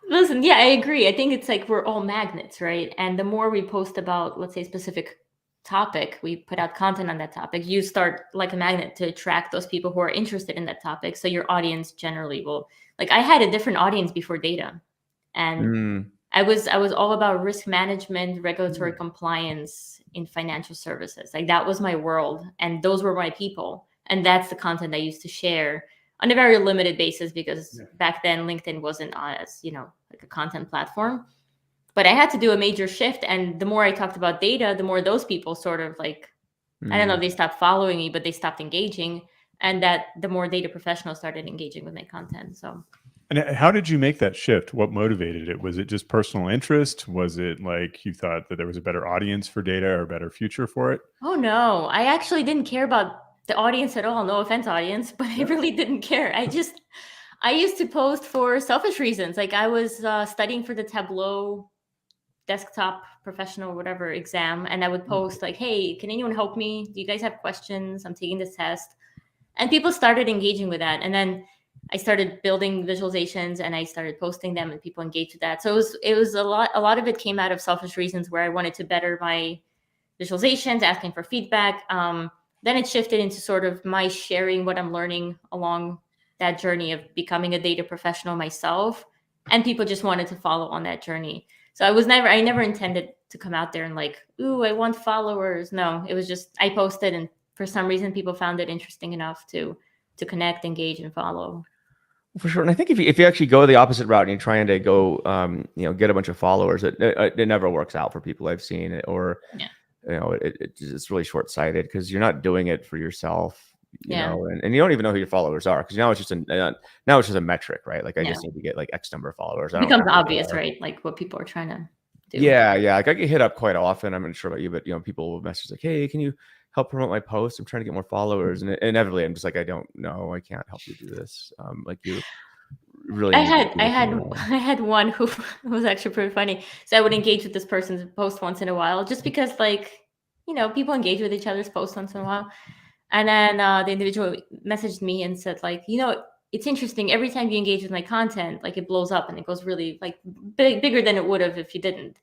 listen, yeah, I agree. I think it's like we're all magnets, right? And the more we post about, let's say, a specific topic, we put out content on that topic, you start like a magnet to attract those people who are interested in that topic. So your audience generally will, like, I had a different audience before data, and I was all about risk management, regulatory compliance in financial services. Like that was my world, and those were my people, and that's the content I used to share on a very limited basis, because back then LinkedIn wasn't as like a content platform. But I had to do a major shift, and the more I talked about data, the more those people sort of like, I don't know if they stopped following me, but they stopped engaging, and that the more data professionals started engaging with my content. So. And how did you make that shift? What motivated it? Was it just personal interest? Was it like you thought that there was a better audience for data or a better future for it? Oh, no. I actually didn't care about the audience at all. No offense, audience, but I really didn't care. I used to post for selfish reasons. Like I was studying for the Tableau desktop professional, whatever exam. And I would post like, hey, can anyone help me? Do you guys have questions? I'm taking this test. And people started engaging with that. And then I started building visualizations and I started posting them, and people engaged with that. So it was a lot of it came out of selfish reasons where I wanted to better my visualizations, asking for feedback. Then it shifted into sort of my sharing what I'm learning along that journey of becoming a data professional myself. And people just wanted to follow on that journey. So I never intended to come out there and like, ooh, I want followers. No, it was just, I posted, and for some reason people found it interesting enough to connect, engage, and follow. For sure. And I think if you actually go the opposite route and you're trying to go, get a bunch of followers, it never works out for people I've seen. Or, it's really short-sighted, because you're not doing it for yourself. You know, and you don't even know who your followers are, because now it's just a metric, right? Like I just need to get like X number of followers. It becomes obvious, right? Like what people are trying to do. Yeah. Like I get hit up quite often. I'm not sure about you, but people will message like, hey, can you help promote my post? I'm trying to get more followers. And inevitably I'm just like, I don't know. I can't help you do this. Like you really. I had one who was actually pretty funny. So I would engage with this person's post once in a while, just because like, people engage with each other's posts once in a while. And then the individual messaged me and said, like, it's interesting. Every time you engage with my content, like it blows up and it goes really like bigger than it would have if you didn't.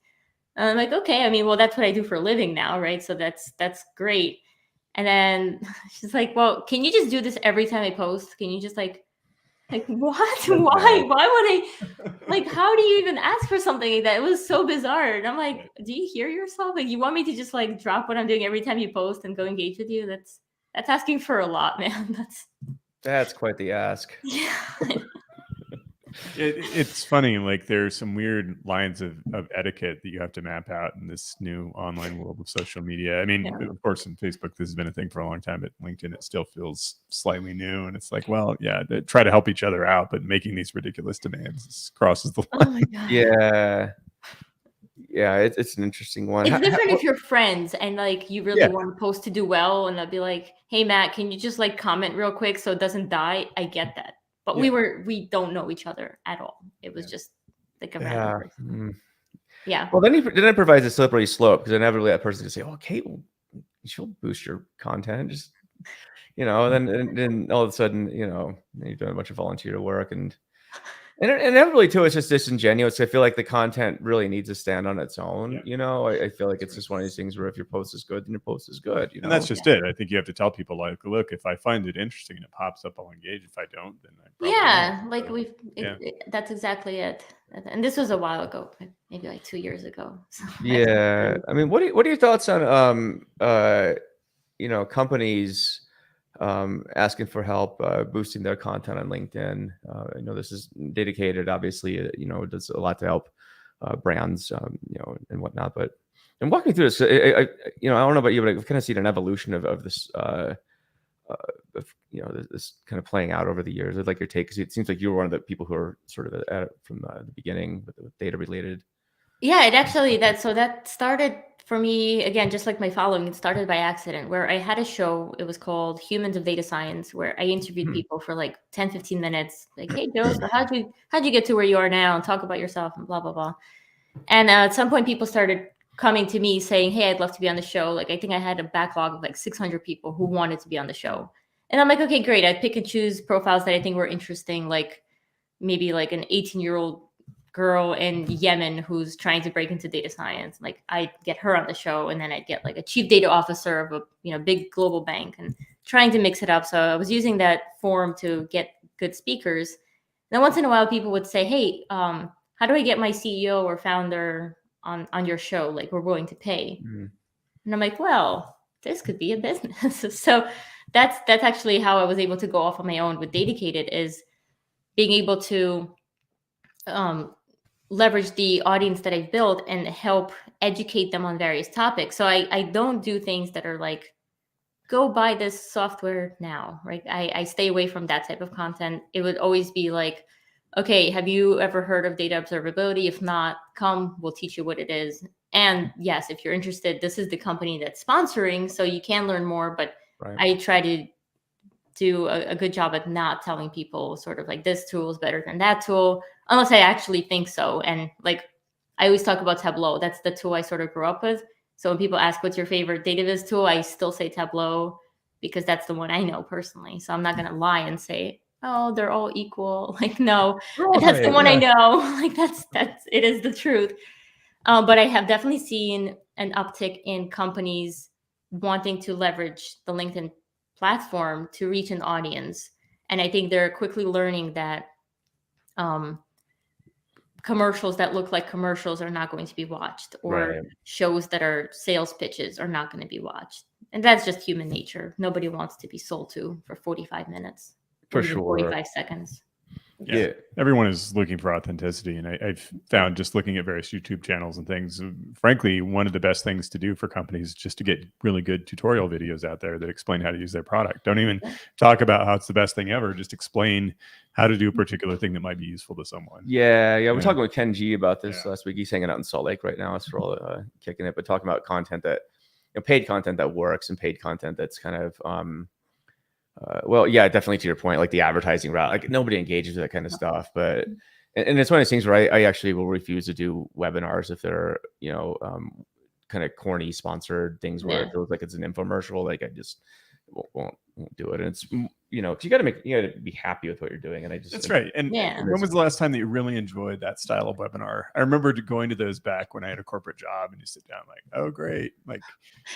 And I'm like, okay, I mean, well, that's what I do for a living now, right? So that's great. And then she's like, well, can you just do this every time I post? Can you just like what? Why? Why would I? Like, how do you even ask for something like that? It was so bizarre. And I'm like, do you hear yourself? Like, you want me to just like drop what I'm doing every time you post and go engage with you? That's asking for a lot, man. That's quite the ask. Yeah. It's funny, like there's some weird lines of etiquette that you have to map out in this new online world of social media. I mean, of course, in Facebook, this has been a thing for a long time, but LinkedIn, it still feels slightly new. And it's like, well, yeah, they try to help each other out, but making these ridiculous demands crosses the line. Oh my God. Yeah, it's an interesting one. It's different if you're friends and like you really want to post to do well, and they'll be like, hey, Matt, can you just like comment real quick so it doesn't die? I get that. But we don't know each other at all. It was just like a random person. Yeah. Well, then it provides a slippery slope, because inevitably that person can say, "Oh, Kate, she'll boost your content." Just and then all of a sudden, you're doing a bunch of volunteer work, and inevitably too, it's just disingenuous. I feel like the content really needs to stand on its own. I feel like it's just one of these things where if your post is good, then your post is good. And that's just it. I think you have to tell people, like, look, if I find it interesting and it pops up, I'll engage. If I don't, then I like that's exactly it. And this was a while ago, maybe like 2 years ago. So I mean, what are your thoughts on companies asking for help boosting their content on LinkedIn? I know this is DATAcated, obviously, it does a lot to help brands, and whatnot. But and walking through this, I don't know about you, but I've kind of seen an evolution of this, this kind of playing out over the years. I'd like your take, because it seems like you were one of the people who are sort of at it from the beginning with data related. Yeah, it actually that started for me, again, just like my following, it started by accident, where I had a show. It was called Humans of Data Science, where I interviewed people for like 10, 15 minutes. Like, hey, Joe, so how'd you get to where you are now, and talk about yourself and blah, blah, blah. And at some point, people started coming to me saying, hey, I'd love to be on the show. Like, I think I had a backlog of like 600 people who wanted to be on the show. And I'm like, okay, great. I'd pick and choose profiles that I think were interesting, like maybe like an 18-year-old girl in Yemen who's trying to break into data science. Like, I'd get her on the show, and then I'd get like a chief data officer of a big global bank, and trying to mix it up. So I was using that forum to get good speakers. And then once in a while, people would say, hey, how do I get my CEO or founder on your show? Like, we're willing to pay. And I'm like, well, this could be a business. So that's actually how I was able to go off on my own with DATAcated, is being able to leverage the audience that I've built and help educate them on various topics. So I don't do things that are like, go buy this software now, right? I stay away from that type of content. It would always be like, okay, have you ever heard of data observability? If not, come, we'll teach you what it is. And yes, if you're interested, this is the company that's sponsoring, so you can learn more. But I try to do a good job at not telling people sort of like this tool is better than that tool, unless I actually think so. And like, I always talk about Tableau. That's the tool I sort of grew up with. So when people ask, what's your favorite data viz tool? I still say Tableau, because that's the one I know personally. So I'm not going to lie and say, oh, they're all equal. Like, no, that's the one I know. Like, that's it is the truth. But I have definitely seen an uptick in companies wanting to leverage the LinkedIn platform to reach an audience. And I think they're quickly learning that commercials that look like commercials are not going to be watched, or shows that are sales pitches are not going to be watched. And that's just human nature. Nobody wants to be sold to for 45 minutes. For sure. 45 seconds. Yeah. Everyone is looking for authenticity. And I've found, just looking at various YouTube channels and things, frankly, one of the best things to do for companies is just to get really good tutorial videos out there that explain how to use their product. Don't even talk about how it's the best thing ever. Just explain how to do a particular thing that might be useful to someone. Yeah. We're talking with Ken G about this last week. He's hanging out in Salt Lake right now. So we're all kicking it, but talking about content that, paid content that works, and paid content that's kind of, definitely to your point, like the advertising route, like nobody engages with that kind of stuff. But, and it's one of those things where I actually will refuse to do webinars if they're, kind of corny sponsored things where it feels like it's an infomercial. Like, won't do it. And it's, you know, 'cause you got to be happy with what you're doing. And I just, That's right. And Yeah. when was the last time that you really enjoyed that style of webinar? I remember going to those back when I had a corporate job, and you sit down like, oh, great. Like,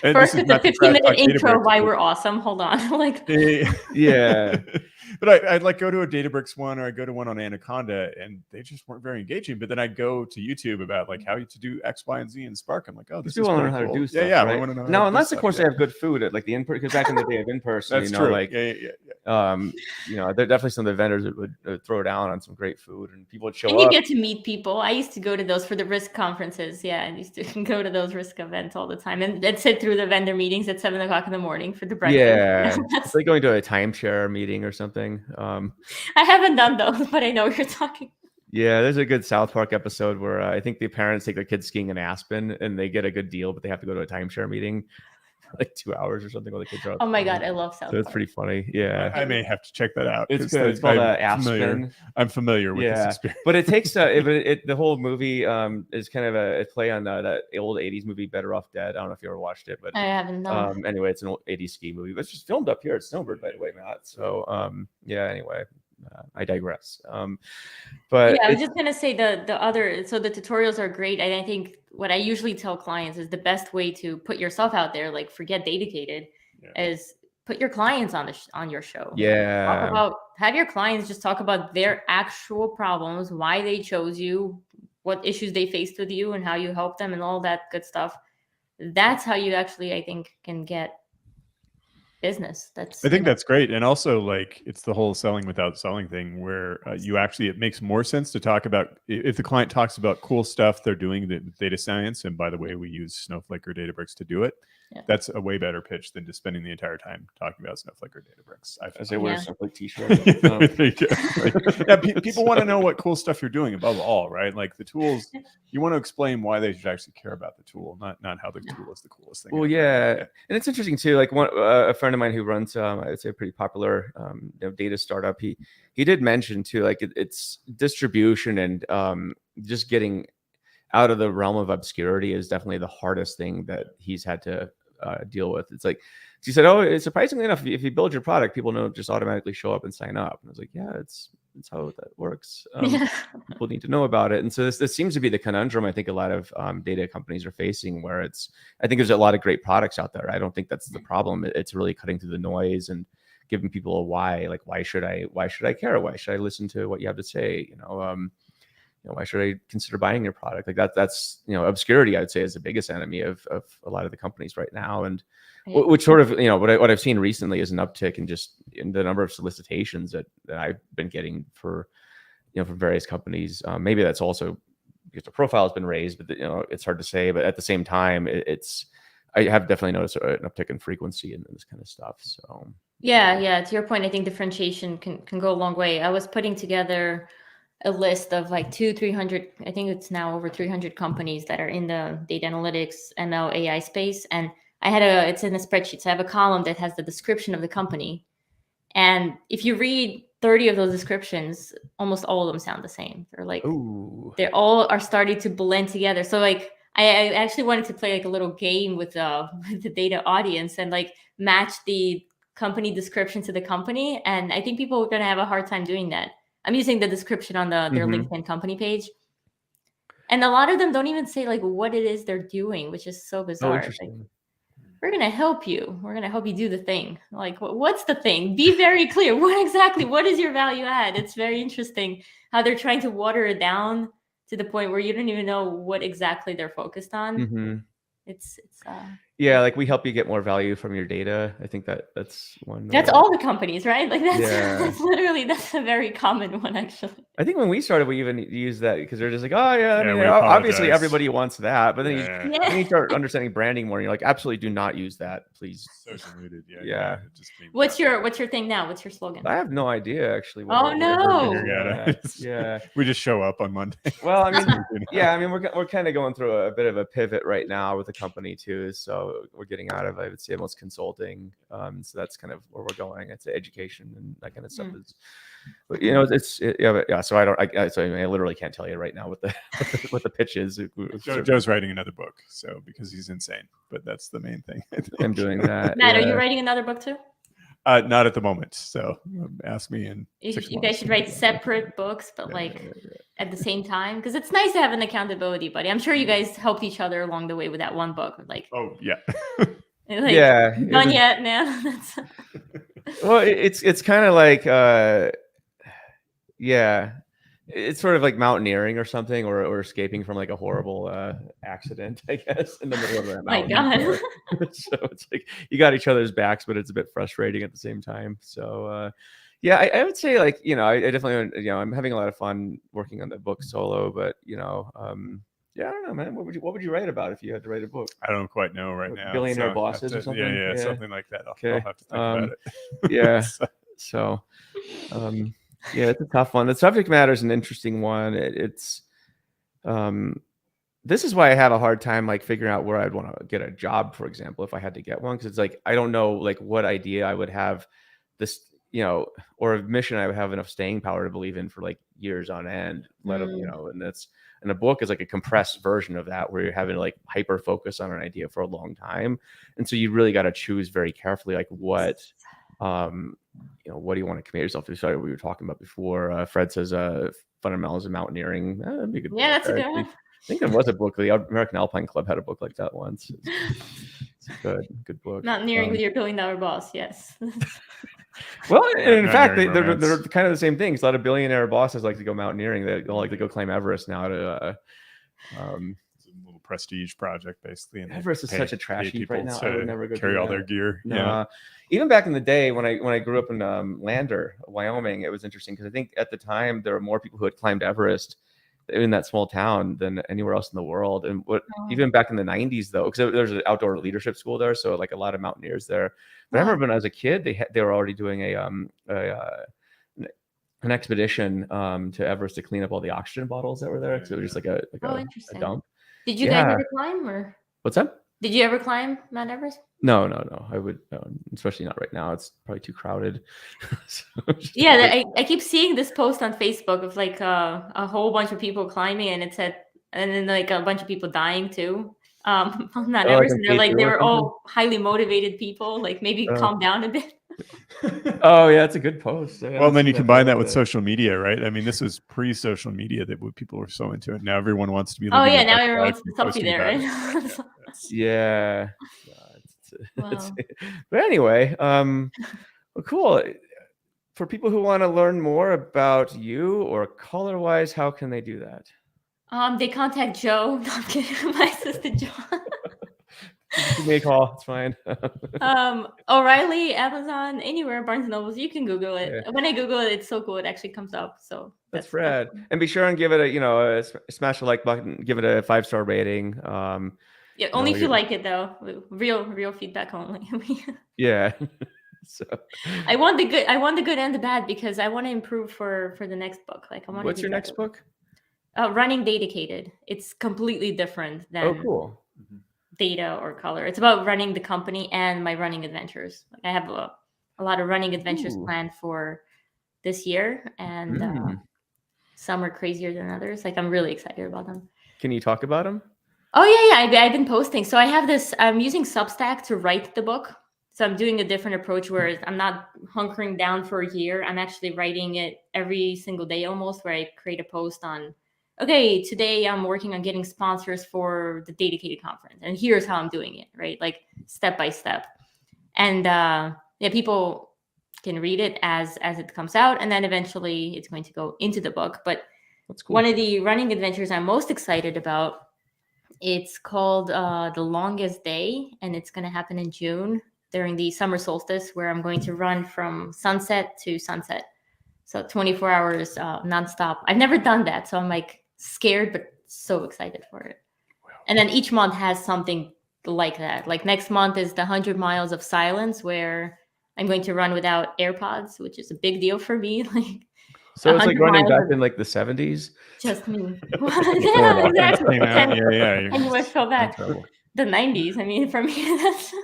and First, this is it's a not to trash 15-minute talk intro Databricks, why but- we're awesome. Hold on. Like, Yeah. But I'd like go to a Databricks one, or I go to one on Anaconda, and they just weren't very engaging. But then I go to YouTube about like how to do X, Y, and Z in Spark. I'm like, oh, this is People want to pretty learn how cool. to do stuff. Yeah, right? I want to know. Now, how to do unless of stuff, course yeah. they have good food at like the in, because back in the day of in person, That's you know, true. like, you know, there are definitely some of the vendors that would throw down on some great food, and people would show and you up. get to meet people. I used to go to those for the risk conferences. Yeah, I used to go to those risk events all the time, and sit through the vendor meetings at 7 o'clock in the morning for the breakfast. Yeah, That's- it's like going to a timeshare meeting or something. I haven't done those, but I know what you're talking. Yeah, there's a good South Park episode where I think the parents take their kids skiing in Aspen, and they get a good deal, but they have to go to a timeshare meeting for like 2 hours or something while the kids are out. Oh my god, I love South So it's Park. pretty funny. Yeah, I may have to check that out. it's 'cause good. It's called familiar- Aspen. I'm familiar with this Yeah, experience. but it takes the whole movie is kind of a play on that old 80s movie Better Off Dead. I don't know if you ever watched it, but I haven't done. anyway, it's an old 80s ski movie, but it's just filmed up here at Snowbird, by the way, Matt. So yeah, anyway, I digress. But Yeah, I was just gonna say the other. So the tutorials are great, and I think what I usually tell clients is the best way to put yourself out there, like forget DATAcated, is put your clients on your show. yeah, Have your clients just talk about their actual problems, why they chose you, what issues they faced with you, and how you help them, and all that good stuff. That's how you actually, I think, can get business. I think that's great. And also, like, it's the whole selling without selling thing where you actually, it makes more sense to talk about if the client talks about cool stuff they're doing the data science. And by the way, we use Snowflake or Databricks to do it. Yeah. That's a way better pitch than just spending the entire time talking about Snowflake or Databricks. I say wear a Yeah. Snowflake t-shirt. There you go. Like, yeah, people want to know what cool stuff you're doing above all, right? Like the tools, you want to explain why they should actually care about the tool, not how the tool is the coolest thing. Well, ever. yeah, and it's interesting too. Like a friend of mine who runs, I would say, a pretty popular data startup. He did mention too, like it's distribution and just getting out of the realm of obscurity is definitely the hardest thing that he's had to deal with. It's like she said, oh, surprisingly enough, if you build your product, people don't just automatically show up and sign up. And I was like, yeah, it's how that works. People need to know about it. And so this seems to be the conundrum I think a lot of data companies are facing, where I think there's a lot of great products out there. I don't think that's the problem. It's really cutting through the noise and giving people a why. Like, why should I care? Why should I listen to what you have to say? Why should I consider buying your product? Like that's obscurity, I would say, is the biggest enemy of a lot of the companies right now. And which sort of, what I've seen recently is an uptick in the number of solicitations that I've been getting from various companies. Maybe that's also because the profile has been raised, but it's hard to say. But at the same time, I have definitely noticed an uptick in frequency and this kind of stuff. So yeah. To your point, I think differentiation can go a long way. I was putting together a list of like 200-300, I think it's now over 300 companies that are in the data analytics, ML, AI space. And it's in a spreadsheet. So I have a column that has the description of the company. And if you read 30 of those descriptions, almost all of them sound the same. They're like, they all are starting to blend together. So like, I actually wanted to play like a little game with the data audience and like match the company description to the company. And I think people are going to have a hard time doing that. I'm using the description on their LinkedIn company page. And a lot of them don't even say like what it is they're doing, which is so bizarre. Like, we're going to help you. We're going to help you do the thing. Like, what's the thing? Be very clear. What is your value add? It's very interesting how they're trying to water it down to the point where you don't even know what exactly they're focused on. Mm-hmm. It's yeah, like we help you get more value from your data. I think that's one. That's all the companies, right? Like that's that's a very common one, actually. I think when we started, we even used that because they're just like, oh yeah, I mean, obviously everybody wants that, but then you start understanding branding more. And you're like, absolutely, do not use that, please. Social rooted, yeah. What's your thing now? What's your slogan? I have no idea actually. Oh no! Yeah, we just show up on Monday. Well, I mean, yeah, I mean, we're kind of going through a bit of a pivot right now with the company too. So we're getting out of, I would say, almost consulting. So that's kind of where we're going. It's education and that kind of stuff. But So I literally can't tell you right now what the pitch is. Joe's writing another book, so because he's insane. But that's the main thing. I'm doing that. Matt, are you writing another book too? Not at the moment. So ask me in You 6 guys months. should write separate books, but like at the same time, because it's nice to have an accountability buddy. I'm sure you guys helped each other along the way with that one book. Like, Oh yeah. like Yeah, "You it done was- yet, man?" That's Well, it's kind of like yeah, it's sort of like mountaineering or something, or escaping from like a horrible accident, I guess, in the middle of that my mountain. God. So it's like you got each other's backs, but it's a bit frustrating at the same time. So yeah, I would say like I definitely I'm having a lot of fun working on the book solo, but yeah, I don't know, man. What would you write about if you had to write a book? I don't quite know right now. Billionaire so I'll have bosses or to- something? Yeah, Yeah. something like that. I'll Okay. have to think about it. Yeah. So- So yeah, it's a tough one. The subject matter is an interesting one. It's this is why I have a hard time like figuring out where I'd want to get a job, for example, if I had to get one, because it's like I don't know like what idea I would have this, or a mission I would have enough staying power to believe in for like years on end. And a book is like a compressed version of that, where you're having to like hyper focus on an idea for a long time, and so you really got to choose very carefully like what what do you want to commit yourself to? Sorry, we were talking about before. Fred says fundamentals of mountaineering. That'd be a good book. Yeah, that's a good one. I think there was a book. The American Alpine Club had a book like that once. It's a good book. Mountaineering with your $1 billion boss. Yes. Well, in fact, they're romance. kind of the same things. A lot of billionaire bosses like to go mountaineering. They like to go climb Everest now. To It's a little prestige project, basically. And they Everest is pay- such a pay trash heap people right now. to I would never go carry do all their that. gear. No, Yeah. even back in the day when I grew up in Lander, Wyoming, it was interesting because I think at the time there were more people who had climbed Everest in that small town than anywhere else in the world. And even back in the 90s though, because there's an outdoor leadership school there, so like a lot of mountaineers there. But I remember when I was a kid, they were already doing an expedition to Everest to clean up all the oxygen bottles that were there, because it was just like a Interesting. dump. Did you guys Yeah. ever climb, or What's that? did you ever climb Mount Everest? No. I would, especially not right now. It's probably too crowded. So just- Yeah, I keep seeing this post on Facebook of like a whole bunch of people climbing, and it said, and then like a bunch of people dying too. On Mount Oh, like Everest, on and they're like K2 they or were something? all highly motivated people. Like maybe calm down a bit. Oh yeah, it's a good post. Yeah, Well, and then you combine that like with social media, right? I mean, this was pre-social media that people were so into it. Now everyone wants to be. Oh living yeah, their now best everyone life wants and to selfie posting there, about right? it. Yeah. Wow. But anyway, well, cool. For people who want to learn more about you or ColorWise, how can they do that? They contact Joe. No, I'm kidding. My assistant John. Give me a call. It's fine. O'Reilly, Amazon, anywhere, Barnes and Nobles. You can Google it. Yeah. When I Google it, it's so cool. It actually comes up. So That's Fred. And be sure and give it smash the like button. Give it a 5-star rating. Yeah, only if you like it though. Real feedback only. Yeah. So I want the good and the bad, because I want to improve for the next book. Like I want. What's your next book? Running DATAcated. It's completely different than Oh, cool. Data or Color. It's about running the company and my running adventures. Like I have a lot of running adventures planned for this year, and some are crazier than others. Like I'm really excited about them. Can you talk about them? Oh yeah. I've been posting. So I have this. I'm using Substack to write the book. So I'm doing a different approach where I'm not hunkering down for a year. I'm actually writing it every single day almost, where I create a post on, okay, today I'm working on getting sponsors for the DATAcated conference, and here's how I'm doing it, right? Like step by step. And people can read it as it comes out, and then eventually it's going to go into the book. But That's cool. one of the running adventures I'm most excited about, it's called The Longest Day, and it's going to happen in June during the summer solstice, where I'm going to run from sunset to sunset. So 24 hours nonstop. I've never done that, so I'm like scared, but so excited for it. Wow. And then each month has something like that. Like next month is the 100 miles of silence, where I'm going to run without AirPods, which is a big deal for me. Like, so it's like 100 running miles back in like the 70s. just me. Yeah, exactly. Yeah. And you must go back the 90s. I mean, for me, that's.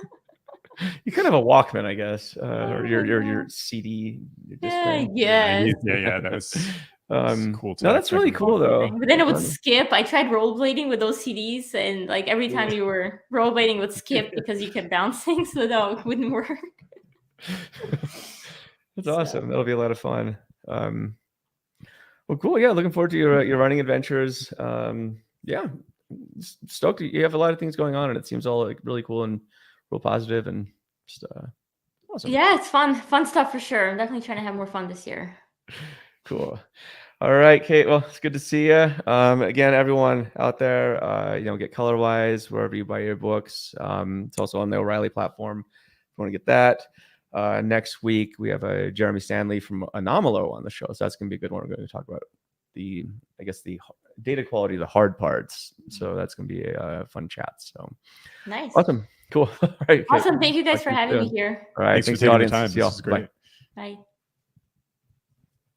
You kind of have a Walkman, I guess, or your CD. Yeah. That was cool. No, that's really cool though. But then it would skip. I tried rollerblading with those CDs, and like every time you were rollerblading, it would skip because you kept bouncing. So no, it wouldn't work. That's So- awesome. That'll be a lot of fun. Well, cool. Yeah, looking forward to your running adventures. Yeah, stoked. You have a lot of things going on, and it seems all like really cool and real positive and just awesome. Yeah, it's fun stuff for sure. I'm definitely trying to have more fun this year. Cool. All right, Kate. Well, it's good to see you. Again, everyone out there, get ColorWise wherever you buy your books. It's also on the O'Reilly platform if you want to get that. Next week, we have Jeremy Stanley from Anomalo on the show. So that's going to be a good one. We're going to talk about the data quality, the hard parts. So that's going to be a fun chat. So Nice. awesome. Cool. All right, Kate. Awesome. Thank you guys Talk for to you having me soon. here. All right. Thanks for taking the audience. time. See y'all. This is great. Bye. Bye.